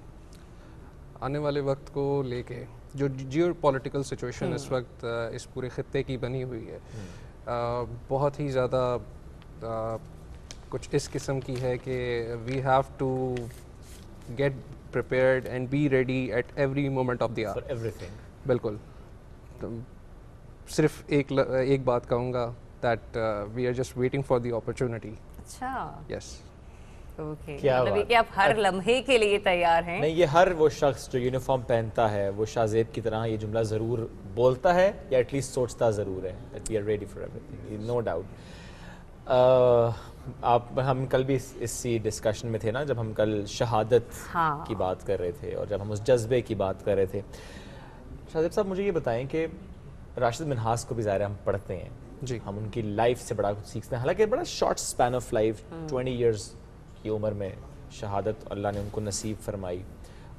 S8: आने वाले वक्त को लेके जो जियो पॉलिटिकल सिचुएशन इस वक्त इस पूरे खत्ते की बनी हुई है, बहुत ही ज़्यादा कुछ इस किस्म की है कि we have to get prepared and be ready at every moment of the hour,
S2: everything.
S8: बिल्कुल। तो सिर्फ एक बात कहूँगा that we are just waiting for the opportunity.
S1: अच्छा,
S8: यस,
S1: ओके,
S2: क्या
S1: मतलब ये
S2: बात।
S1: कि आप हर लम्हे के लिए तैयार हैं।
S2: नहीं, ये हर वो शख्स जो यूनिफॉर्म पहनता है वो शाहजेब की तरह ये जुमला ज़रूर बोलता है या एटलीस्ट सोचता ज़रूर है that we are ready for everything, no doubt. आप हम कल भी इसी डिस्कशन में थे ना, जब हम कल शहादत की बात कर रहे थे और जब हम उस जज्बे की बात कर रहे थे। शाहजेब साहब, मुझे ये बताएं कि राशिद मिन्हास को भी ज़ाहिर हम पढ़ते हैं
S8: जी,
S2: हम उनकी लाइफ से बड़ा कुछ सीखते हैं, हालांकि बड़ा short span of life, 20 years की उम्र में शहादत अल्लाह ने उनको नसीब फरमाई।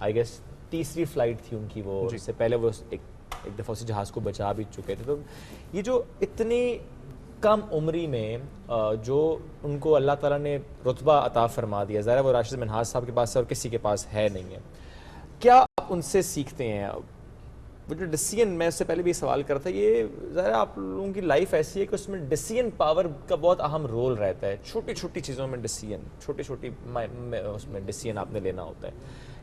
S2: आई गेस तीसरी फ़्लाइट थी उनकी वो, इससे पहले वो एक दफ़ा उसी जहाज़ को बचा भी चुके थे। तो ये जो इतनी कम उम्री में जो उनको अल्लाह ताला ने रुतबा अता फरमा दिया, ज़रा वो राशिद मिन्हास साहब के पास है और किसी के पास है नहीं है, क्या आप उनसे सीखते हैं? वो जो डिसीजन, मैं उससे पहले भी सवाल करता, ये ज़रा आप लोगों की लाइफ ऐसी है कि उसमें डिसीजन पावर का बहुत अहम रोल रहता है, छोटी छोटी चीज़ों में डिसीजन, छोटी छोटी उसमें डिसीजन आपने लेना होता है,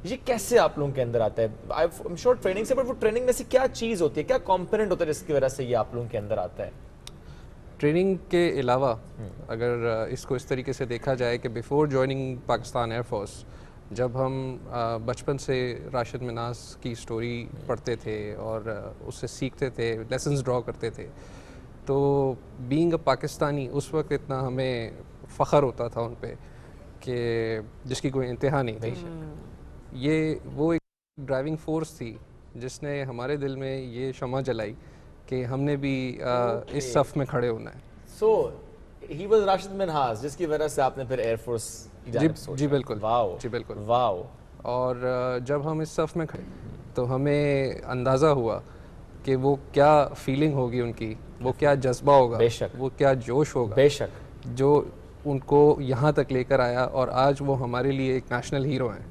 S2: ये कैसे आप लोगों के अंदर आता है? आई एम श्योर ट्रेनिंग से, बट वो ट्रेनिंग में से क्या चीज़ होती है, क्या कॉम्पोनेंट होता है जिसकी वजह से ये आप लोगों के अंदर आता है?
S8: ट्रेनिंग के अलावा अगर इसको इस तरीके से देखा जाए कि बिफोर जॉइनिंग पाकिस्तान एयरफोर्स, जब हम बचपन से राशिद मिन्हास की स्टोरी पढ़ते थे और उससे सीखते थे, लेसन्स ड्रॉ करते थे, तो बीइंग अ पाकिस्तानी उस वक्त इतना हमें फ़ख्र होता था उन पे कि जिसकी कोई इंतहा नहीं थी। ये वो एक ड्राइविंग फोर्स थी जिसने हमारे दिल में ये शमा जलाई कि हमने भी इस सफ़ में खड़े होना है।
S2: सो ही वाज राशिद मिन्हास जिसकी वजह से आपने फिर एयरफोर्स
S8: जी बिल्कुल,
S2: वाओ
S8: जी बिल्कुल,
S2: वाओ।
S8: और जब हम इस सफ़ में खड़े तो हमें अंदाज़ा हुआ कि वो क्या फीलिंग होगी उनकी, वो क्या जज्बा होगा,
S2: बेशक,
S8: वो क्या जोश होगा,
S2: बेशक,
S8: जो उनको यहाँ तक लेकर आया और आज वो हमारे लिए एक नेशनल हीरो हैं।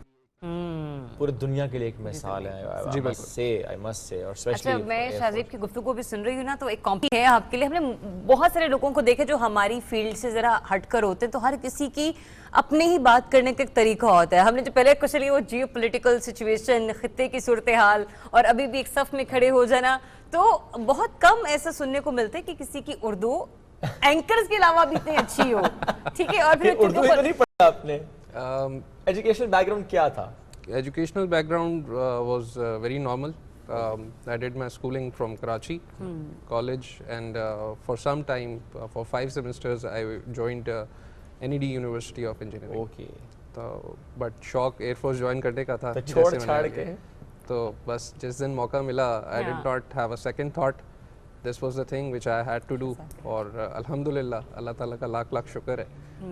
S2: पूरी दुनिया के लिए एक मिसाल है।
S8: जी बिल्कुल,
S2: आई मस्ट से। और
S1: अच्छा, मैं शाहजेब की गुफ्तगू भी सुन रही हूँ ना, तो एक कॉम्पी है आपके लिए। हमने बहुत सारे लोगों को देखे जो हमारी फील्ड से ज़रा हटकर होते हैं, तो हर किसी की अपने ही बात करने का एक तरीका होता है। हमने जो पहले क्वेश्चन लिया वो जियो पोलिटिकल सिचुएशन, खित्ते की सूरत हाल, और अभी भी एक सफ़ में खड़े हो जाना, तो बहुत कम ऐसा सुनने को मिलता है कि किसी की उर्दू एंकर्स के अलावा भी इतनी अच्छी हो। ठीक है, और फिर
S2: उर्दू तो नहीं पढ़ा आपने? एजुकेशनल बैकग्राउंड क्या था?
S8: Educational background was very normal. I did my schooling from Karachi college, and for some time, for 5 semesters, I joined NED University of Engineering.
S2: Okay.
S8: तो but शौक Air Force join करने का था,
S2: तो छोड़ छाड़ के,
S8: तो बस जिस दिन मौका मिला, I did not have a second thought. This was the thing which I had to do. और अल्हम्दुलिल्लाह अल्लाह ताला का लाख लाख शुक्र है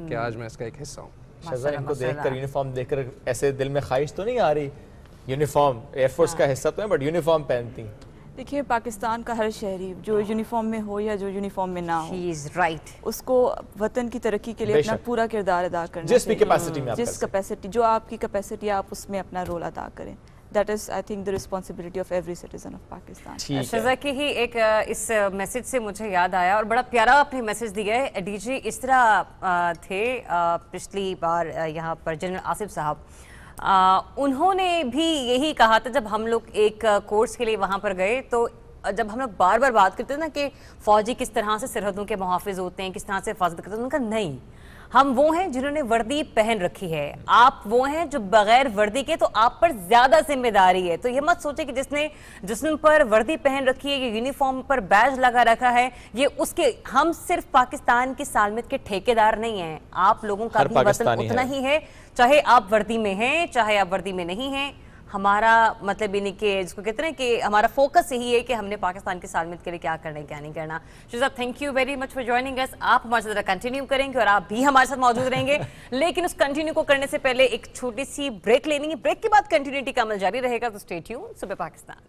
S8: कि आज मैं इसका एक हिस्सा हूँ।
S2: शज़ा, इनको देखकर, यूनिफॉर्म देखकर ऐसे दिल में ख्वाहिश तो नहीं आ रही? यूनिफॉर्म एयरफोर्स का हिस्सा तो है, बट यूनिफॉर्म पहनती।
S7: देखिए, पाकिस्तान का हर शहरी जो यूनिफॉर्म में हो या जो यूनिफॉर्म में ना हो,
S1: राइट,
S7: उसको वतन की तरक्की के लिए अपना पूरा किरदार अदा करना
S2: जिस भी कैपेसिटी में,
S7: जिस कैपेसिटी, जो आपकी कैपेसिटी, आप उसमें अपना रोल अदा करें। That is, I think, the responsibility of every citizen of Pakistan.
S1: शज़ा की ही एक इस मैसेज से मुझे याद आया, और बड़ा प्यारा आपने मैसेज दिया है। डीजी इस तरह थे पिछली बार यहाँ पर, जनरल आसिफ साहब, उन्होंने भी यही कहा था जब हम लोग एक कोर्स के लिए वहाँ पर गए, तो جب ہم لوگ بار بار بات کرتے ہیں نا کہ فوجی کس طرح سے سرحدوں کے محافظ ہوتے ہیں, کس طرح سے حفاظت کرتے ہیں, ان کا نہیں, ہم وہ ہیں جنہوں نے وردی پہن رکھی ہے, آپ وہ ہیں جو بغیر وردی کے, تو آپ پر زیادہ ذمہ داری ہے. تو یہ مت سوچے کہ جس نے جسم پر وردی پہن رکھی ہے, یہ یونیفارم پر بیج لگا رکھا ہے, یہ اس کے, ہم صرف پاکستان کی سالمیت کے ٹھیکیدار نہیں ہیں, آپ لوگوں کا بھی وطن اتنا ہی ہے, چاہے آپ وردی میں ہیں چاہے آپ وردی میں نہیں ہیں. ہمارا مطلب یہ نہیں کہ جس کو کہتے ہیں کہ ہمارا فوکس یہی ہے کہ ہم نے پاکستان کی سالمیت کے لیے کیا کرنا ہے کیا نہیں کرنا. Shahzad thank you very much for joining us. آپ ہمارے ساتھ کنٹینیو کریں گے اور آپ بھی ہمارے ساتھ موجود رہیں گے, لیکن اس کنٹینیو کو کرنے سے پہلے ایک چھوٹی سی بریک لینی ہے. بریک کے بعد کنٹینیوٹی کا عمل جاری رہے گا, تو اسٹے ٹیون صبح پاکستان.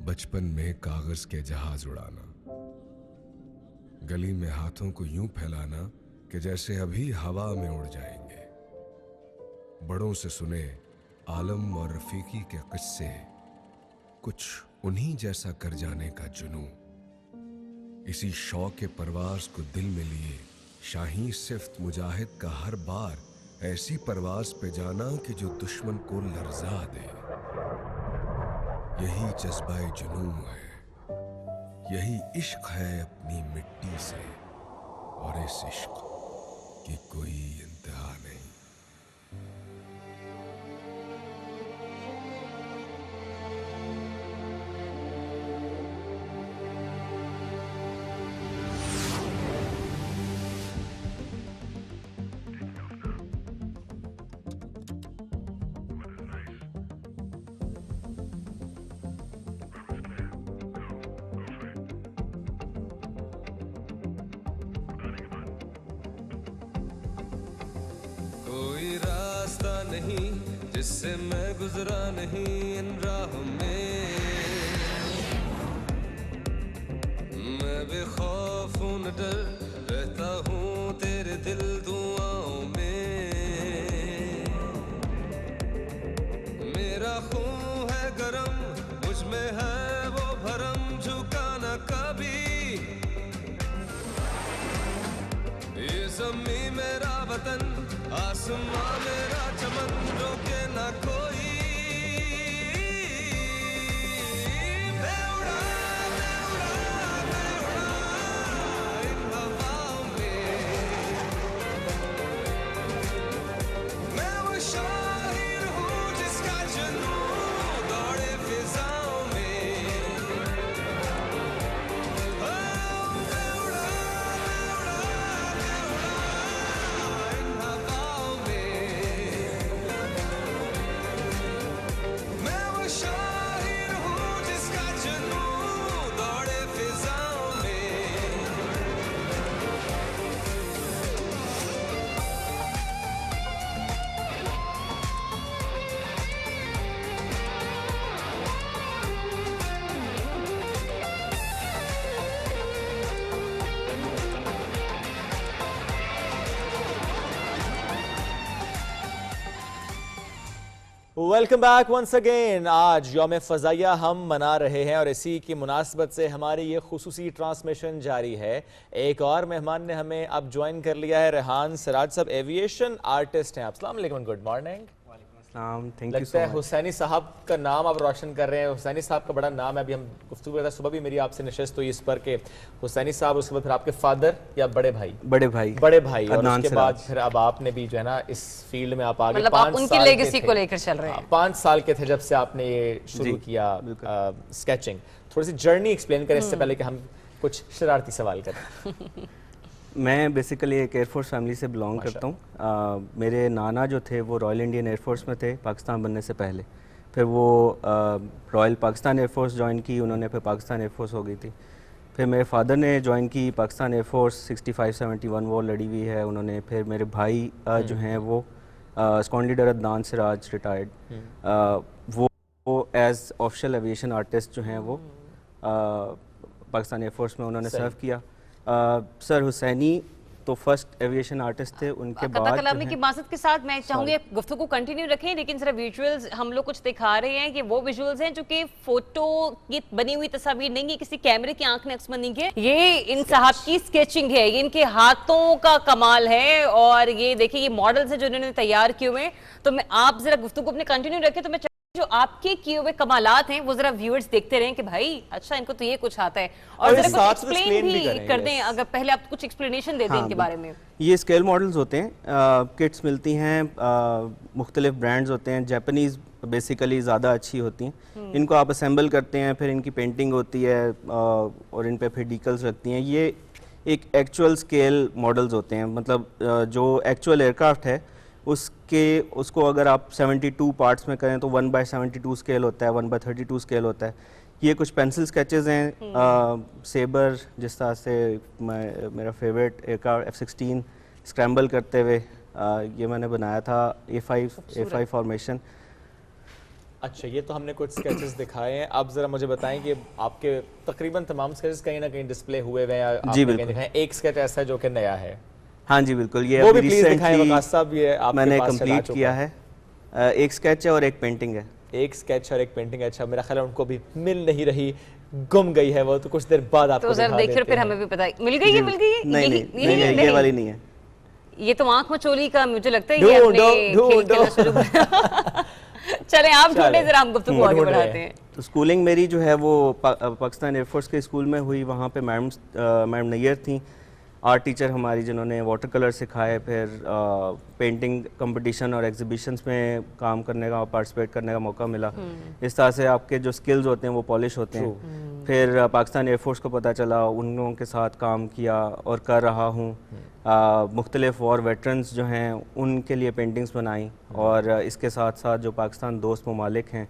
S9: بچپن میں کاغذ کے جہاز اڑانا, گلی میں ہاتھوں کو یوں پھیلانا کہ جیسے ابھی ہوا میں اڑ جائیں گے. بڑوں سے سنے عالم اور رفیقی کے قصے, کچھ انہی جیسا کر جانے کا جنوں. اسی شوق پرواز کو دل میں لیے شاہین صفت مجاہد کا ہر بار ایسی پرواز پہ جانا کہ جو دشمن کو لرزا دے. یہی جذبہ جنون ہے, یہی عشق ہے اپنی مٹی سے, اور اس عشق کی کوئی انتہا نہیں. نہیں جس سے میں گزرا نہیں ان راہوں میں, میں بے خوف ہوں نہ ڈر رہتا ہوں تیرے دل دعاؤں میں. میرا خون ہے گرم, مجھ میں ہے وہ بھرم, جھکانا کبھی. یہ زمین میرا وطن, آسمان میرا چمن, روکے نہ کوئی. میں اڑا ان ہواؤں میں, میں وہ شاعر ہوں جس کا جنون دوڑے فضاؤں میں. میں اڑا ان ہواؤں میں.
S2: Welcome back once again. आज यौम फ़ज़ाइया हम मना रहे हैं और इसी की मुनासबत से हमारी ये खुसूसी ट्रांसमिशन जारी है। एक और मेहमान ने हमें अब ज्वाइन कर लिया है, रेहान सिराज साहब एविएशन आर्टिस्ट हैं। अस्सलाम वालेकुम, गुड मॉर्निंग।
S4: थैंक यू
S2: लगता है हुसैनी साहब का नाम आप रोशन कर रहे हैं। हुसैनी साहब का बड़ा नाम है। अभी हम गुफ्तगू कर रहे थे, सुबह भी मेरी आपसे नशिस्त हुई इस पर के हुसैनी साहब, उसके बाद फिर आपके फादर या बड़े भाई
S4: बड़े भाई
S2: और उसके बाद फिर अब आपने भी जो है ना इस फील्ड में आप आगे
S1: मतलब आप उनकी लेगेसी को लेकर चल रहे हैं।
S2: 5 साल के थे जब से आपने ये शुरू किया स्केचिंग। थोड़ी सी जर्नी एक्सप्लेन करें इससे पहले कि हम कुछ शरारती सवाल करें।
S10: मैं बेसिकली एक एयरफोर्स फैमिली से बिलोंग करता हूँ। मेरे नाना जो थे वो रॉयल इंडियन एयरफोर्स में थे पाकिस्तान बनने से पहले। फिर वो रॉयल पाकिस्तान एयरफोर्स ज्वाइन की, उन्होंने फिर पाकिस्तान एयरफोर्स हो गई थी। फिर मेरे फादर ने ज्वाइन की पाकिस्तान एयरफोर्स, 65-71 वॉर लड़ी हुई है उन्होंने। फिर मेरे भाई जो हैं वो squadron leader Adnan Siraj retired, वो एज ऑफिशियल एविएशन आर्टिस्ट जो हैं वो पाकिस्तान एयरफोर्स में उन्होंने सर्व किया। सर हुसैनी तो फर्स्ट एविएशन आर्टिस्ट थे। उनके बाद
S1: कलामी की मासत के साथ मैं चाहूंगी गुफ्तगू को कंटिन्यू रखें, लेकिन सिर्फ विजुअल्स हम लोग कुछ दिखा रहे हैं कि वो विजुअल्स हैं जो कि फोटो की बनी हुई तस्वीर नहीं है, किसी कैमरे की आंख ने अक्समन नहीं है। ये इन साहब की स्केचिंग है, ये इनके हाथों का कमाल है। और ये देखिए ये मॉडल्स हैं जो इन्होंने तैयार किए हुए हैं। तो मैं आप जरा गुफ्तगू अपने कंटिन्यू रखें, तो मैं जो आपके किए हुए कमालात हैं वो जरा व्यूअर्स देखते रहें कि भाई अच्छा इनको तो ये कुछ आता है। और जरा कुछ एक्सप्लेन भी कर दें, अगर पहले आप कुछ एक्सप्लेनेशन दे दें इनके बारे में।
S10: ये स्केल मॉडल्स होते हैं, किट्स मिलती हैं, मुख्तलिफ ब्रांड्स होते हैं। जापानीज़ बेसिकली ज़्यादा अच्छी होती हैं। इनको आप असेंबल करते हैं, फिर इनकी पेंटिंग होती है और इन पे फिर डीकल्स लगती हैं। ये एक एक्चुअल स्केल मॉडल्स होते हैं, मतलब जो एक्चुअल एयरक्राफ्ट है उसको अगर आप 72 पार्ट्स में करें तो 1/72 स्केल होता है, 1/32 स्केल होता है। ये कुछ पेंसिल स्केचेस हैं। सेबर जिस तरह से मेरा फेवरेट एयरक्राफ्ट F-16 स्क्रैम्बल करते हुए ये मैंने बनाया था, A5 फॉर्मेशन।
S2: अच्छा, ये तो हमने कुछ स्केचेस दिखाए हैं। अब जरा मुझे बताएं कि आपके तकरीबन तमाम स्केचेस कहीं ना कहीं डिस्प्ले हुए हुए हैं या
S10: जी
S2: बिल्कुल दिखाएं। एक स्केच ऐसा है जो कि नया है।
S10: हाँ जी बिल्कुल, ये
S2: वो भी प्लीज दिखाएं वकास साहब, ये आपके
S10: मैंने
S2: पास
S10: कंप्लीट किया है। एक स्केच है और एक पेंटिंग है।
S2: एक स्केच और एक पेंटिंग। अच्छा, मेरा ख्याल है उनको भी मिल नहीं रही, गुम गई है वो, तो कुछ देर बाद आपको
S1: तो देखिए फिर हमें भी पता है मिल गई है।
S10: नहीं, ये वाली नहीं है।
S1: ये तो आंख मचोली का मुझे लगता है ये अपने खेल खेलना शुरू चलें आप ढूंढे, जरा हम गुफ्तगू आगे बढ़ाते हैं।
S10: तो स्कूलिंग मेरी जो है वो पाकिस्तान एयरफोर्स के स्कूल में हुई। वहाँ पे मैडम नैयर थी, आर्ट टीचर हमारी, जिन्होंने वाटर कलर सिखाए। फिर पेंटिंग कंपटीशन और एग्जीबिशंस में काम करने का, पार्टिसिपेट करने का मौका मिला। इस तरह से आपके जो स्किल्स होते हैं वो पॉलिश होते हैं। फिर पाकिस्तान एयरफोर्स को पता चला, उन लोगों के साथ काम किया और कर रहा हूँ। मुख्तलिफ वॉर वेटरन्स जो हैं उनके लिए पेंटिंग्स बनाई। और इसके साथ साथ जो पाकिस्तान दोस्त ममालिक हैं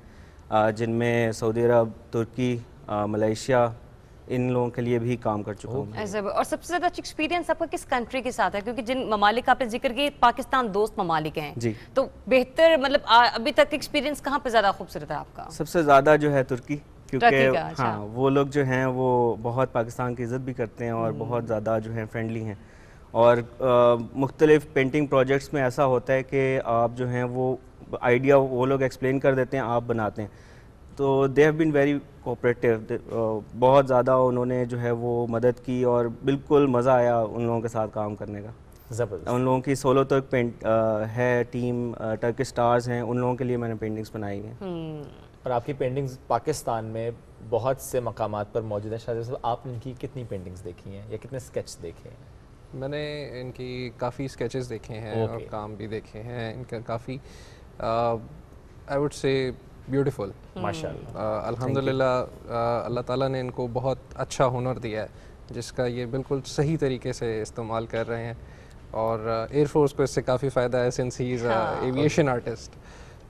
S10: जिनमें सऊदी अरब, तुर्की, मलेशिया, इन लोगों के लिए भी काम कर चुका हूँ।
S1: और सबसे ज़्यादा एक्सपीरियंस आपका किस कंट्री के साथ है? क्योंकि जिन ममालिक आपने जिक्र किए पाकिस्तान दोस्त ममालिक हैं
S10: जी,
S1: तो बेहतर मतलब अभी तक एक्सपीरियंस कहाँ पे ज़्यादा खूबसूरत है आपका?
S10: सबसे ज़्यादा जो है तुर्की, क्योंकि
S1: अच्छा।
S10: हाँ वो लोग जो हैं वो बहुत पाकिस्तान की इज़्ज़त भी करते हैं और बहुत ज़्यादा जो है फ्रेंडली हैं। और मुख्तलिफ पेंटिंग प्रोजेक्ट्स में ऐसा होता है कि आप जो हैं वो आइडिया वो लोग एक्सप्लेन कर देते हैं, आप बनाते हैं। तो they have been very cooperative, बहुत ज़्यादा उन्होंने जो है वो मदद की और बिल्कुल मज़ा आया उन लोगों के साथ काम करने का।
S2: ज़बरदस्त।
S10: उन लोगों की सोलो तक है टीम, टर्किश स्टार्स हैं, उन लोगों के लिए मैंने पेंटिंग्स बनाई हैं।
S2: और आपकी पेंटिंग्स पाकिस्तान में बहुत से मकामात पर मौजूद है। शायद आपने इनकी कितनी पेंटिंग्स देखी हैं या कितने स्केच देखे हैं?
S8: मैंने इनकी काफ़ी स्केचेस देखे हैं और काम भी देखे हैं इनका काफ़ी, आई वुड से ब्यूटीफुल माशाल्लाह। अल्हम्दुलिल्लाह अल्लाह ताला ने इनको बहुत अच्छा हुनर दिया है जिसका ये बिल्कुल सही तरीके से इस्तेमाल कर रहे हैं। और एयरफोर्स को इससे काफ़ी फ़ायदा है since he is aviation artist.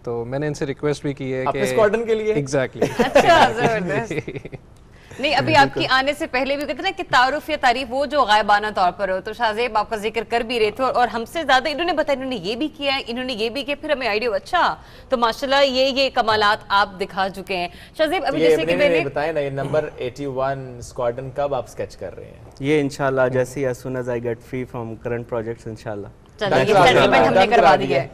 S8: तो मैंने इनसे रिक्वेस्ट भी की है कि
S2: स्क्वाड्रन के लिए
S8: एग्जैक्टली
S1: अच्छा, ज़बरदस्त। नहीं, अभी आपकी आने से पहले भी कहते ना कि तारुफ या तारीफ वो जो गायबाना तौर पर हो, तो शाहजेब आपका जिक्र कर भी रहे थे और हमसे ज्यादा इन्होंने बताया, इन्होंने ये भी किया है, इन्होंने ये भी किया, फिर हमें आइडिया अच्छा तो माशाल्लाह ये कमालात आप दिखा चुके हैं। शाहजेब अभी जैसे कि मैंने
S2: बताया ना, ये नंबर 81 स्क्वाड्रन कब आप स्केच कर रहे हैं?
S10: ये इंशाल्लाह जैसे ही as soon as I get free from current projects इंशाल्लाह।
S1: सेटलमेंट हमने करवा दिया है।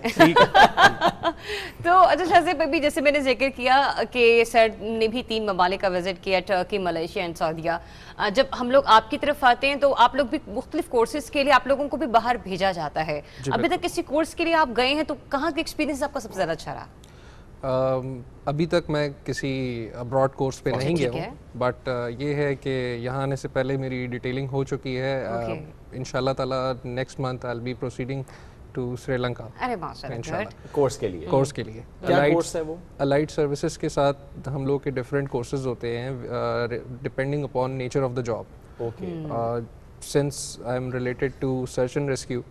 S1: تو اچھا شہزیب ابھی جیسے میں نے ذکر کیا کہ سر نے بھی 3 ممالک کا وزٹ کیا، ٹرکی، ملیشیا اینڈ سعودیہ. جب ہم لوگ آپ کی طرف آتے ہیں تو آپ لوگ بھی مختلف کورسز کے لیے آپ لوگوں کو بھی باہر بھیجا جاتا ہے. ابھی تک کسی کورس کے لیے آپ گئے ہیں تو کہاں کا ایکسپیرینس آپ کا سب سے زیادہ اچھا رہا؟
S8: ابھی تک میں کسی ابراڈ کورس پہ نہیں گیا ہوں، بٹ یہ ہے کہ یہاں آنے سے پہلے میری ڈیٹیلنگ ہو چکی ہے. انشاءاللہ تعالیٰ next month I will be proceeding to Sri Lanka
S2: course کے لیے. کیا کورس ہے وہ؟
S8: الائٹ سروسز کے ساتھ ہم لوگ کے ڈفرینٹ کورسز ہوتے ہیں depending upon nature of the job. Since I am related to search and rescue,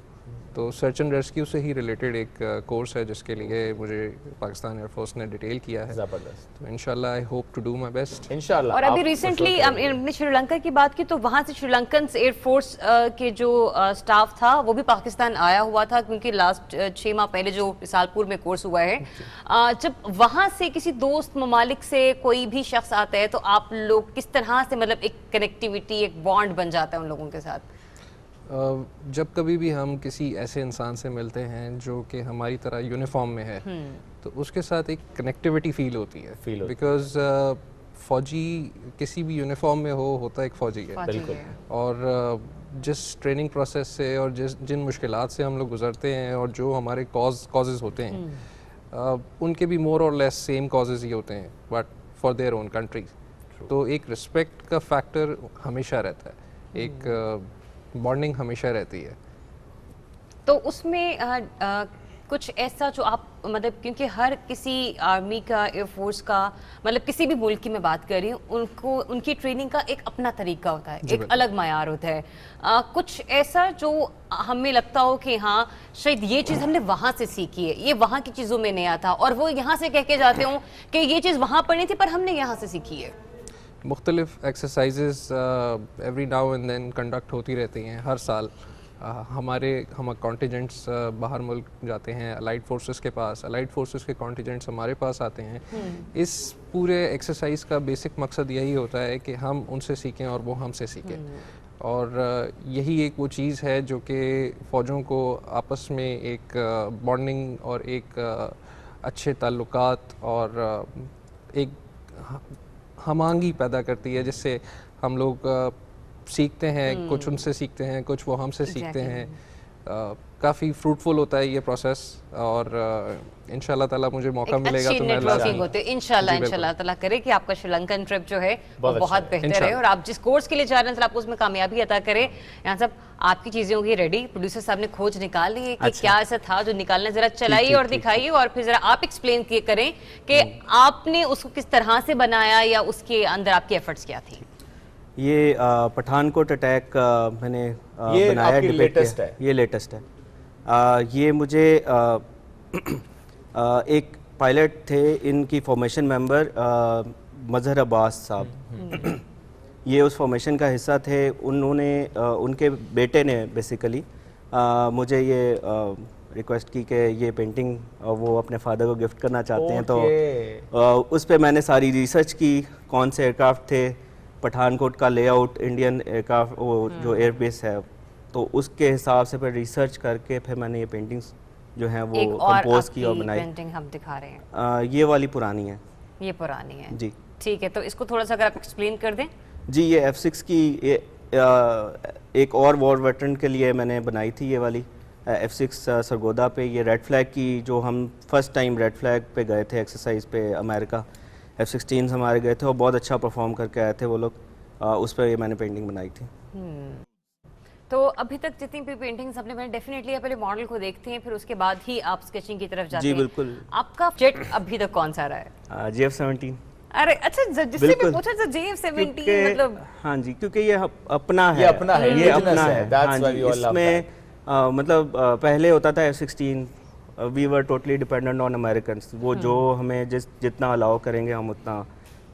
S8: تو سرچ اینڈ ریسکیو سے ہی ریلیٹڈ ایک کورس ہے جس کے لیے مجھے پاکستان ایئر فورس نے ڈیٹیل کیا ہے.
S2: زبردست.
S8: تو انشاءاللہ I hope to do my best
S2: انشاءاللہ.
S1: اور ابھی ریسنٹلی ہم نے شری لنکا کی بات کی تو وہاں سے شری لنکن ایئر فورس کے جو سٹاف تھا وہ بھی پاکستان آیا ہوا تھا، کیونکہ لاسٹ 6 ماہ پہلے جو سالپور میں کورس ہوا ہے. جب وہاں سے کسی دوست ممالک سے کوئی بھی شخص آتا ہے تو آپ لوگ کس طرح سے مطلب ایک کنیکٹیوٹی، ایک بانڈ بن جاتا ہے ان لوگوں کے ساتھ؟
S8: جب کبھی بھی ہم کسی ایسے انسان سے ملتے ہیں جو کہ ہماری طرح یونیفارم میں ہے تو اس کے ساتھ ایک کنیکٹیوٹی فیل ہوتی ہے، بیکاز فوجی کسی بھی یونیفارم میں ہوتا ایک فوجی ہے.
S2: بالکل.
S8: اور جس ٹریننگ پروسیس سے اور جن مشکلات سے ہم لوگ گزرتے ہیں اور جو ہمارے کازز ہوتے ہیں ان کے بھی مور اور لیس سیم کازز ہی ہوتے ہیں، but for their own countries. تو ایک رسپیکٹ کا فیکٹر ہمیشہ رہتا ہے، ایک بانڈنگ ہمیشہ رہتی ہے.
S1: تو اس میں کچھ ایسا جو آپ مطلب، کیونکہ ہر کسی آرمی کا، ایئر فورس کا، مطلب کسی بھی ملک کی میں بات کر رہی ہوں، ان کی ٹریننگ کا ایک اپنا طریقہ ہوتا ہے، ایک الگ معیار ہوتا ہے. کچھ ایسا جو ہمیں لگتا ہو کہ ہاں شاید یہ چیز ہم نے وہاں سے سیکھی ہے، یہ وہاں کی چیزوں میں نیا تھا، اور وہ یہاں سے کہہ کے جاتے ہوں کہ یہ چیز وہاں پر نہیں تھی پر ہم نے یہاں سے سیکھی ہے.
S8: مختلف exercises every now and then conduct ہوتی رہتی ہیں ہر سال. ہم کانٹیجنٹس باہر ملک جاتے ہیں الائٹ فورسز کے پاس، الائٹ فورسز کے کانٹیجنٹس ہمارے پاس آتے ہیں. اس پورے ایکسرسائز کا بیسک مقصد یہی ہوتا ہے کہ ہم ان سے سیکھیں اور وہ ہم سے سیکھیں. اور یہی ایک وہ چیز ہے جو کہ فوجوں کو آپس میں ایک بانڈنگ اور ایک اچھے تعلقات اور ایک ہم آہنگی پیدا کرتی ہے، جس سے ہم لوگ سیکھتے ہیں، کچھ ان سے سیکھتے ہیں، کچھ وہ ہم سے سیکھتے ہیں. کافی فروٹفل ہوتا ہے یہ پروسیس، اور انشاءاللہ تعالیٰ مجھے موقع ملے گا تو میں
S1: نیٹورکنگ ہوتے ہیں. انشاءاللہ تعالیٰ کرے کہ آپ کا شری لنکن ٹرپ جو ہے وہ بہت بہتر ہے، اور آپ جس کورس کے لیے جا رہے ہیں آپ کو اس میں کامیابی عطا کرے. یہاں صاحب آپ کی چیزیں ہوگی ریڈی، پروڈیوسر صاحب نے کھوج نکال لی ہے کہ کیا ایسا تھا جو نکالنا، ذرا چلائیے اور دکھائیے، اور پھر ذرا آپ ایکسپلین کریں کہ آپ نے اس کو کس طرح سے بنایا یا اس کے اندر آپ کی ایفرٹس کیا تھی.
S10: یہ پٹھان کوٹ اٹیک میں نے بنایا، یہ لیٹسٹ ہے. یہ مجھے ایک پائلٹ تھے، ان کی فارمیشن ممبر مظہر عباس صاحب، یہ اس فارمیشن کا حصہ تھے. انہوں نے ان کے بیٹے نے بیسیکلی مجھے یہ ریکویسٹ کی کہ یہ پینٹنگ وہ اپنے فادر کو گفٹ کرنا چاہتے ہیں. تو اس پہ میں نے ساری ریسرچ کی، کون سے ایئرکرافٹ تھے، پٹھان کوٹ کا لے آؤٹ، انڈین ایئرکرافٹ وہ جو ایئر بیس ہے، تو اس کے حساب سے پھر ریسرچ کر کے پھر میں نے یہ پینٹنگز جو ہیں وہ کمپوز کی اور بنائی.
S1: پینٹنگ ہم دکھا رہے ہیں،
S10: یہ والی پرانی ہے.
S1: یہ پرانی ہے
S10: جی
S1: ٹھیک ہے. تو اس کو تھوڑا سا اگر آپ ایکسپلین کر دیں.
S10: جی یہ F6 کی ایک اور وار ویٹرن کے لیے میں نے بنائی تھی یہ والی F6 سرگودا پہ. یہ ریڈ فلیگ کی، جو ہم فرسٹ ٹائم ریڈ فلیگ پہ گئے تھے ایکسرسائز پہ، امریکہ F-16 ہمارے گئے تھے اور بہت اچھا پرفارم کر کے آئے تھے وہ لوگ. اس پہ یہ میں نے پینٹنگ بنائی تھی.
S1: تو ابھی تک جتنی بھی پینٹنگز ہم نے بنائی، ڈیفینیٹلی پہلے ماڈل کو دیکھتے ہیں، پھر اس کے بعد ہی آپ اسکیچنگ کی طرف جاتے ہیں.
S10: جی بالکل.
S1: آپ کا جیٹ ابھی تک کون سا رہا ہے؟
S10: JF-17.
S1: ارے اچھا، جس سے بھی پوچھا تھا JF-17 مطلب.
S10: ہاں جی، کیونکہ یہ اپنا ہے، یہ اپنا ہے. ہاں جی، اس میں مطلب پہلے ہوتا تھا F-16، we were totally dependent on Americans. وہ جو ہمیں جتنا الاؤ کریں گے ہم اتنا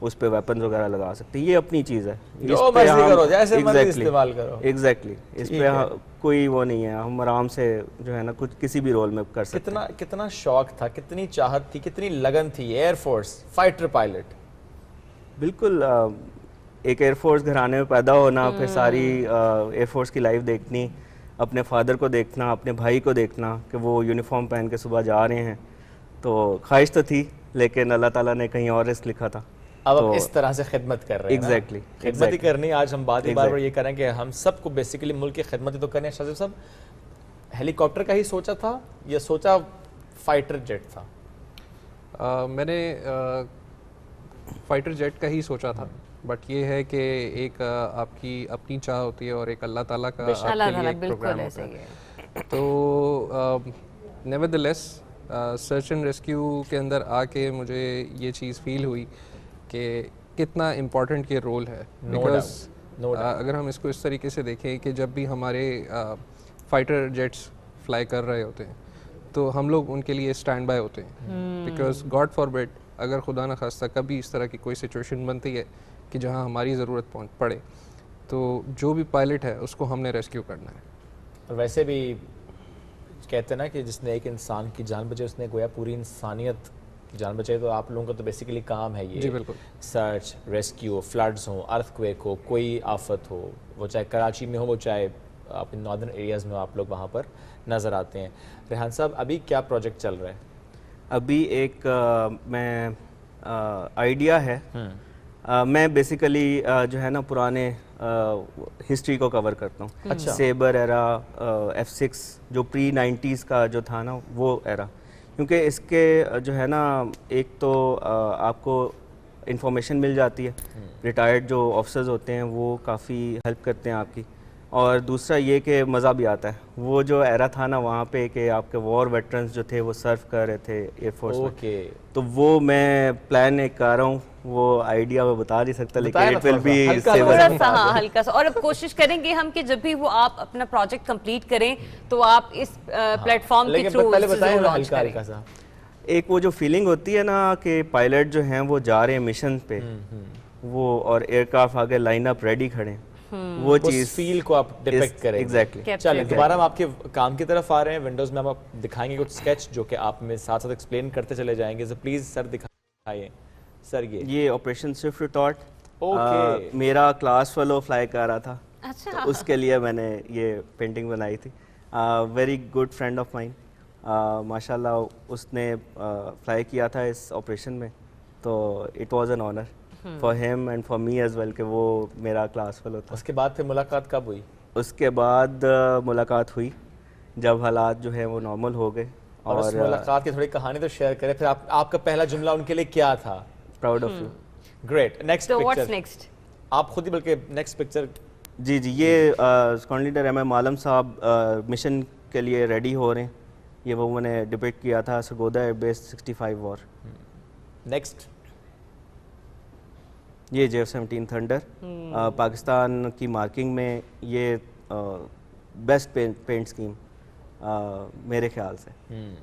S10: اس پہ ویپنز وغیرہ لگا سکتے ہیں. یہ اپنی چیز ہے، ایگزیکٹلی اس پہ کوئی وہ نہیں ہے. ہم آرام سے جو ہے نا کچھ کسی بھی رول میں کر سکتے ہیں.
S2: کتنا شوق تھا، کتنی چاہت تھی، کتنی لگن تھی ایئر فورس فائٹر پائلٹ.
S10: بالکل، ایک ایئر فورس گھرانے میں پیدا ہونا، پھر ساری ایئر فورس کی لائف دیکھنی، اپنے فادر کو دیکھنا، اپنے بھائی کو دیکھنا کہ وہ یونیفارم پہن کے صبح جا رہے ہیں، تو خواہش تو تھی لیکن اللہ تعالیٰ نے کہیں اور رزق لکھا تھا.
S2: اب آپ اس طرح سے خدمت کر رہے ہیں.
S10: ایگزیکٹلی
S2: خدمت ہی کرنی. آج ہم بات ہی بار بار یہ کریں کہ ہم سب کو بیسیکلی ملک کی خدمت ہی تو کریں. شاہ زیب صاحب, ہیلی کاپٹر کا ہی سوچا تھا یا سوچا فائٹر جیٹ تھا؟
S8: میں نے فائٹر جیٹ کا ہی سوچا تھا, بٹ یہ ہے کہ ایک آپ کی اپنی چاہ ہوتی ہے اور ایک اللہ تعالیٰ کا آپ کے لیے ایک پروگرام ہوتا ہے. تو never the less search and rescue کے اندر آ کے مجھے یہ چیز فیل ہوئی کہ کتنا امپورٹنٹ یہ رول ہے. بیکاز اگر ہم اس کو اس طریقے سے دیکھیں کہ جب بھی ہمارے فائٹر جیٹس فلائی کر رہے ہوتے ہیں تو ہم لوگ ان کے لیے اسٹینڈ بائی ہوتے ہیں, بیکاز گاڈ فار بیڈ اگر خدا نہ خواستہ کبھی اس طرح کی کوئی سچویشن بنتی ہے کہ جہاں ہماری ضرورت پڑے تو جو بھی پائلٹ ہے اس کو ہم نے ریسکیو کرنا ہے.
S2: اور ویسے بھی کہتے ہیں نا کہ جس نے ایک انسان کی جان بچائی اس نے گویا پوری انسانیت کی جان بچائی. تو آپ لوگوں کا تو بیسیکلی کام ہے یہ.
S8: جی بالکل.
S2: سرچ ریسکیو, فلڈز ہوں, ارتھ کویک ہو, کوئی آفت ہو, وہ چاہے کراچی میں ہو وہ چاہے اپنے ناردرن ایریاز میں, آپ لوگ وہاں پر نظر آتے ہیں. ریحان صاحب, ابھی کیا پروجیکٹ چل رہا ہے؟
S10: ابھی ایک میں آئیڈیا ہے. میں بیسیکلی جو ہے نا پرانے ہسٹری کو کور کرتا ہوں. سیبر ایرا, F6 جو پری 90s کا جو تھا نا وہ ایرا, کیونکہ اس کے جو ہے نا ایک تو آپ کو انفارمیشن مل جاتی ہے, ریٹائرڈ جو آفیسرز ہوتے ہیں وہ کافی ہیلپ کرتے ہیں آپ کی, اور دوسرا یہ کہ مزہ بھی آتا ہے. وہ جو ایرا تھا نا وہاں پہ کہ آپ کے وار ویٹرنز جو تھے وہ سرو کر رہے تھے ایئر فورس میں, تو وہ میں پلان ایک کر رہا ہوں. وہ آئیڈیا میں بتا نہیں سکتا لیکن اٹ ول بی
S1: ہلکا سا, اور اب کوشش کریں گے ہم کہ جب بھی وہ آپ اپنا پروجیکٹ کمپلیٹ کریں تو آپ اس پلیٹ فارم کے تھرو
S2: ہلکا سا
S10: ایک وہ جو فیلنگ ہوتی ہے نا کہ پائلٹ جو ہیں وہ جا رہے ہیں مشن پہ, وہ اور ایئر کرافٹ آگے لائن اپ ریڈی کھڑے, وہ چیز
S2: فیل کو آپ ڈپکٹ کریں.
S10: ایگزیکٹلی.
S2: چلیں دوبارہ ہم آپ کے کام کی طرف آ رہے ہیں. ونڈوز میں ہم آپ دکھائیں گے کچھ اسکیچ جو کہ آپ میں ساتھ ساتھ ایکسپلین کرتے چلے جائیں گے. پلیز سر دکھائیے. سر یہ
S10: آپریشن سوئفٹ ٹارٹ میرا کلاس فیلو فلائی کر رہا تھا, تو اس کے لیے میں نے یہ پینٹنگ بنائی تھی. Very good friend of mine, ماشاء اللہ اس نے فلائی کیا تھا اس آپریشن میں, تو it was an honour for him and for me as well کہ وہ میرا کلاس فیلو تھا.
S2: اس کے بعد پھر ملاقات کب ہوئی؟
S10: اس کے بعد ملاقات ہوئی جب حالات جو ہے وہ نارمل ہو گئے.
S2: اور اس ملاقات کی تھوڑی کہانی تو شیئر کریں. پھر آپ کا پہلا جملہ ان کے لیے کیا تھا؟
S10: Proud of you.
S2: Great. Next picture آپ خود ہی, بلکہ نیکسٹ پکچر.
S10: جی یہ اسکواڈرن لیڈر ایم ایم عالم صاحب مشن کے لیے ریڈی ہو رہے ہیں. یہ وہ میں نے ڈپکٹ کیا تھا سرگودا ایئر بیس 65 وار.
S2: نیکسٹ
S10: یہ JF-17 تھنڈر, پاکستان کی مارکنگ میں یہ بیسٹ پینٹ اسکیم میرے خیال سے.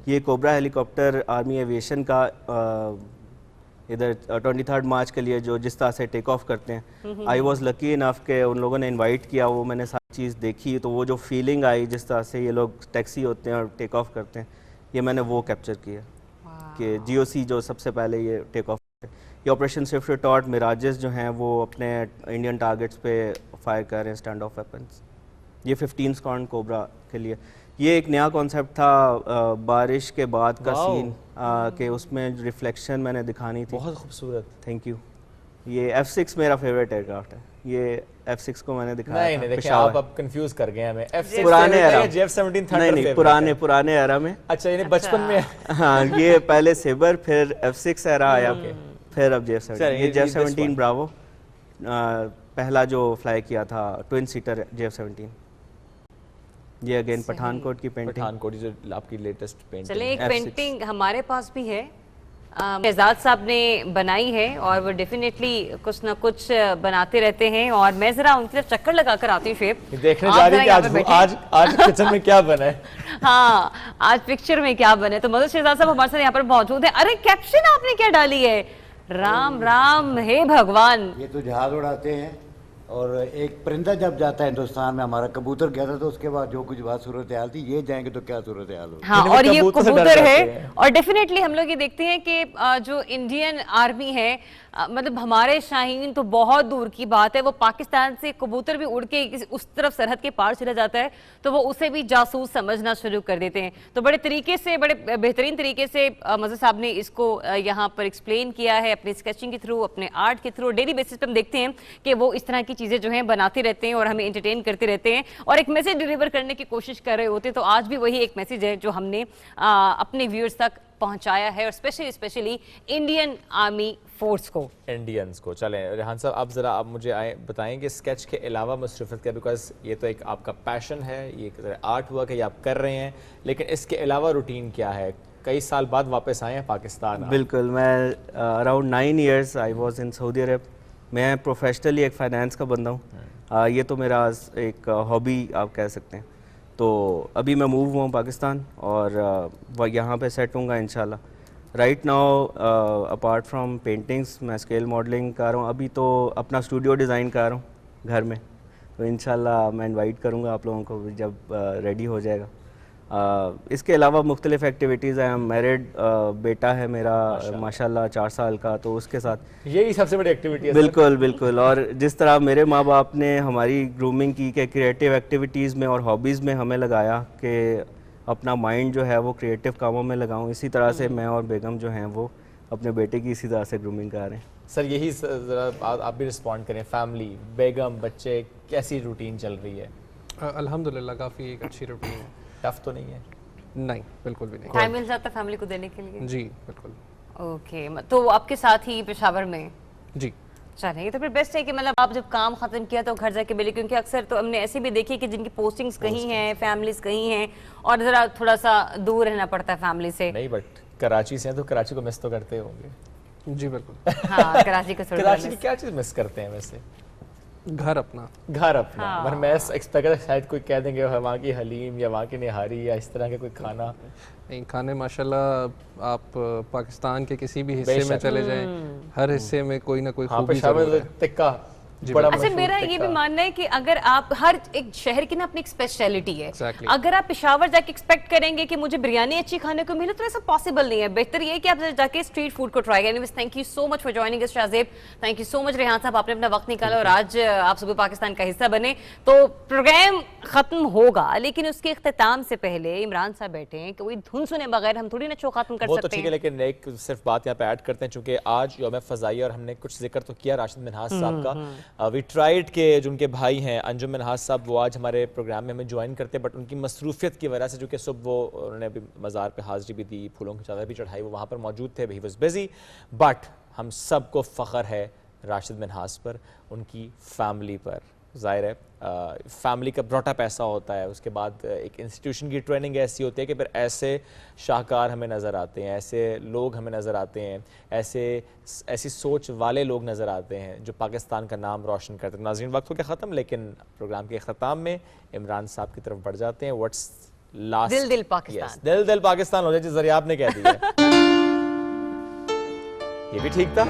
S10: یہ کوبرا ہیلی کاپٹر آرمی ایویشن کا ادھر 23 مارچ کے لیے جو جس طرح سے ٹیک آف کرتے ہیں, آئی واز لکی انف کہ ان لوگوں نے انوائٹ کیا, وہ میں نے ساری چیز دیکھی, تو وہ جو فیلنگ آئی جس طرح سے یہ لوگ ٹیکسی ہوتے ہیں اور ٹیک آف کرتے ہیں, یہ میں نے وہ کیپچر کیا کہ GOC جو سب سے پہلے یہ ٹیک آف. یہ آپریشن سوئفٹ ٹارٹ میراجز جو ہیں وہ اپنے انڈین ٹارگٹس پہ فائر کر رہے ہیں اسٹینڈ آف ویپنس. یہ 15 اسکواڈرن کوبرا کے لیے. یہ ایک نیا کانسیپٹ تھا بارش کے بعد کا سین, کہ اس میں ریفلیکشن میں نے دکھانی تھی.
S2: بہت خوبصورت.
S10: Thank you. یہ F6 میرا فیوریٹ ایئر کرافٹ ہے. یہ F6 کو میں نے دکھایا.
S2: نہیں دیکھیں آپ اب کنفیوز کر گئے ہمیں. F6
S10: پرانے ایرا,
S2: JF-17 تھنڈر.
S10: نہیں پرانے ایرا میں.
S2: اچھا یعنی بچپن میں.
S10: ہاں یہ پہلے سیبر پھر F6 ایرا آیا, پھر اب JF-17. یہ JF-17 براوو پہلا جو فلائی کیا تھا ٹوئن سیٹر JF-17. یہ اگین پٹھان کوٹ کی پینٹنگ.
S2: پٹھان کوٹ جو آپ کی لیٹسٹ پینٹنگ.
S1: چلیں ایک پینٹنگ ہمارے پاس بھی ہے, شہزاد صاحب نے بنائی ہے, اور وہ ڈیفینیٹلی کچھ نہ کچھ بناتے رہتے ہیں, اور میں ذرا ان کی طرف چکر لگا کر آتی ہوں. شیپ
S2: دیکھنے جا رہی ہے کہ آج کچن میں کیا بنا ہے.
S1: ہاں آج پکچر میں کیا بنے. تو مدد شہزاد صاحب ہمارے ساتھ یہاں پر موجود ہیں. ارے کیپشن آپ نے کیا ڈالی ہے؟ رام رام ہے بھگوان.
S11: یہ تو جہاز اڑاتے ہیں, اور ایک پرندہ جب جاتا ہے ہندوستان میں, ہمارا کبوتر گیا تھا, تو اس کے بعد جو کچھ بات صورتحال تھی, یہ جائیں گے تو کیا صورتحال ہوگی.
S1: ہاں اور یہ کبوتر ہے, اور ڈیفینیٹلی ہم لوگ یہ دیکھتے ہیں کہ جو انڈین آرمی ہے مطلب ہمارے شاہین تو بہت دور کی بات ہے, وہ پاکستان سے کبوتر بھی اڑ کے اس طرف سرحد کے پار چلا جاتا ہے تو وہ اسے بھی جاسوس سمجھنا شروع کر دیتے ہیں. تو بڑے طریقے سے, بڑے بہترین طریقے سے مظہر صاحب نے اس کو یہاں پر ایکسپلین کیا ہے اپنی اسکیچنگ کے تھرو, اپنے آرٹ کے تھرو. ڈیلی بیسس پہ ہم دیکھتے ہیں کہ وہ اس طرح کی چیزیں جو ہیں بناتے رہتے ہیں اور ہمیں انٹرٹین کرتے رہتے ہیں اور ایک میسیج ڈیلیور کرنے کی کوشش کر رہے ہوتے ہیں. تو آج بھی وہی ایک میسیج ہے جو ہم نے اپنے ویورز تک پہنچایا ہے, اور اسپیشلی انڈین آرمی فورس کو,
S2: انڈینز کو. چلیں ریحان صاحب, آپ ذرا آپ مجھے بتائیں کہ اسکیچ کے علاوہ مصروفیت کا, بیکاز یہ تو ایک آپ کا پیشن ہے, یہ ایک آرٹ ورک ہے, یہ آپ کر رہے ہیں, لیکن اس کے علاوہ روٹین کیا ہے؟ کئی سال بعد واپس آئے ہیں پاکستان.
S10: بالکل, میں around 9 years I was in Saudi Arab. میں پروفیشنلی ایک فائنانس کا بندہ ہوں, یہ تو میرا ایک ہابی آپ کہہ سکتے ہیں. تو ابھی میں موو ہوا ہوں پاکستان اور یہاں پہ سیٹ ہوں گا انشاءاللہ. Right now apart from paintings میں اسکیل ماڈلنگ کر رہا ہوں. ابھی تو اپنا اسٹوڈیو ڈیزائن کر رہا ہوں گھر میں, تو انشاءاللہ میں انوائٹ کروں گا آپ لوگوں کو جب ریڈی ہو جائے گا. اس کے علاوہ مختلف ایکٹیویٹیز ہیں. میرڈ بیٹا ہے میرا ماشاءاللہ 4 سال کا, تو اس کے ساتھ
S2: یہی سب سے بڑی ایکٹیویٹی ہے.
S10: بالکل بالکل. اور جس طرح میرے ماں باپ نے ہماری گرومنگ کی کہ کریٹیو ایکٹیویٹیز میں اور ہابیز میں ہمیں لگایا کہ اپنا مائنڈ جو ہے وہ کریٹیو کاموں میں لگاؤں, اسی طرح سے میں اور بیگم جو ہیں وہ اپنے بیٹے کی اسی طرح سے گرومنگ کر رہے ہیں.
S2: سر یہی ذرا آپ بھی رسپونڈ کریں, فیملی, بیگم, بچے, کیسی روٹین چل رہی ہے؟
S8: الحمدللہ کافی ایک اچھی روٹین ہے.
S2: ٹف تو نہیں ہے؟
S8: نہیں, بالکل بھی نہیں.
S1: ٹائم مل جاتا ہے فیملی کو دینے کے لیے؟
S8: جی بالکل.
S1: اوکے, تو آپ کے ساتھ ہی پشاور میں؟
S8: جی.
S1: چلیں, یہ تو پھر بیسٹ ہے کہ مطلب آپ جب کام ختم کیا تو گھر جا کے ملے, کیونکہ اکثر تو ہم نے ایسے بھی دیکھی کہ جن کی پوسٹنگز کہیں ہیں, فیملیز کہیں ہیں, اور ذرا تھوڑا سا دور رہنا پڑتا ہے فیملی سے.
S2: نہیں, بٹ کراچی سے ہیں تو کراچی کو مس تو کرتے ہوں گے.
S8: جی بالکل.
S1: ہاں, کراچی کو تھوڑا.
S2: کراچی کی کیا چیز مس کرتے ہیں ویسے؟
S8: گھر اپنا.
S2: گھر اپنا. میں ایکسپیکٹ شاید کوئی کہہ دیں گے وہاں کی حلیم یا وہاں کی نہاری یا اس طرح کے کوئی کھانا. نہیں,
S8: کھانے ماشاءاللہ آپ پاکستان کے کسی بھی حصے میں چلے جائیں, ہر حصے میں کوئی نہ کوئی خوبی ضرور ہے.
S2: ٹکا.
S1: اچھا, میرا یہ بھی ماننا ہے کہ اگر آپ ہر ایک شہر کی نا اپنی ایک اسپیشلٹی ہے, اگر آپ پشاور جا کے ایکسپیکٹ کریں گے کہ مجھے بریانی اچھی کھانے کو ملے تو ایسا پاسبل نہیں ہے. بہتر یہ ہے کہ آپ جا کے اسٹریٹ فوڈ کو ٹرائی کریں. Thank you so much for joining us Shahzeb. Thank you so much Rehan sahab, آپ نے اپنا وقت نکالا اور آج آپ صبح پاکستان کا حصہ بنے. تو پروگرام ختم ہوگا, لیکن اس کے اختتام سے پہلے عمران صاحب بیٹھے ہیں, کوئی دھن سنے بغیر ہم تھوڑی نا شو ختم کر سکتے ہیں.
S2: وہ تو ٹھیک ہے, لیکن ایک صرف بات یہاں پہ ایڈ کرتے ہیں, چونکہ آج یوم فضائیہ اور ہم نے کچھ ذکر تو کیا راشد منہاس صاحب کا. وی ٹرائیڈ کے جو ان کے بھائی ہیں انجم منہاس صاحب, وہ آج ہمارے پروگرام میں ہمیں جوائن کرتے, بٹ ان کی مصروفیت کی وجہ سے, جو کہ صبح انہوں نے ابھی مزار پہ حاضری بھی دی, پھولوں کی چادر بھی چڑھائی, وہ وہاں پر موجود تھے, ہی واز بزی. بٹ ہم سب کو فخر ہے راشد منہاس پر, ان کی فیملی پر. ظاہر ہے فیملی کا بروٹ اپ ایسا ہوتا ہے, اس کے بعد ایک انسٹیٹیوشن کی ٹریننگ ایسی ہوتی ہے کہ پھر ایسے شاہکار ہمیں نظر آتے ہیں, ایسے لوگ ہمیں نظر آتے ہیں, ایسی سوچ والے لوگ نظر آتے ہیں جو پاکستان کا نام روشن کرتے ہیں. ناظرین, وقت ہو گیا ختم, لیکن پروگرام کے اختتام میں عمران صاحب کی طرف بڑھ جاتے ہیں. What's last?
S1: دل پاکستان.
S2: دل پاکستان ہو جائے, جس ذریعہ آپ نے کہہ دیا. یہ بھی ٹھیک تھا.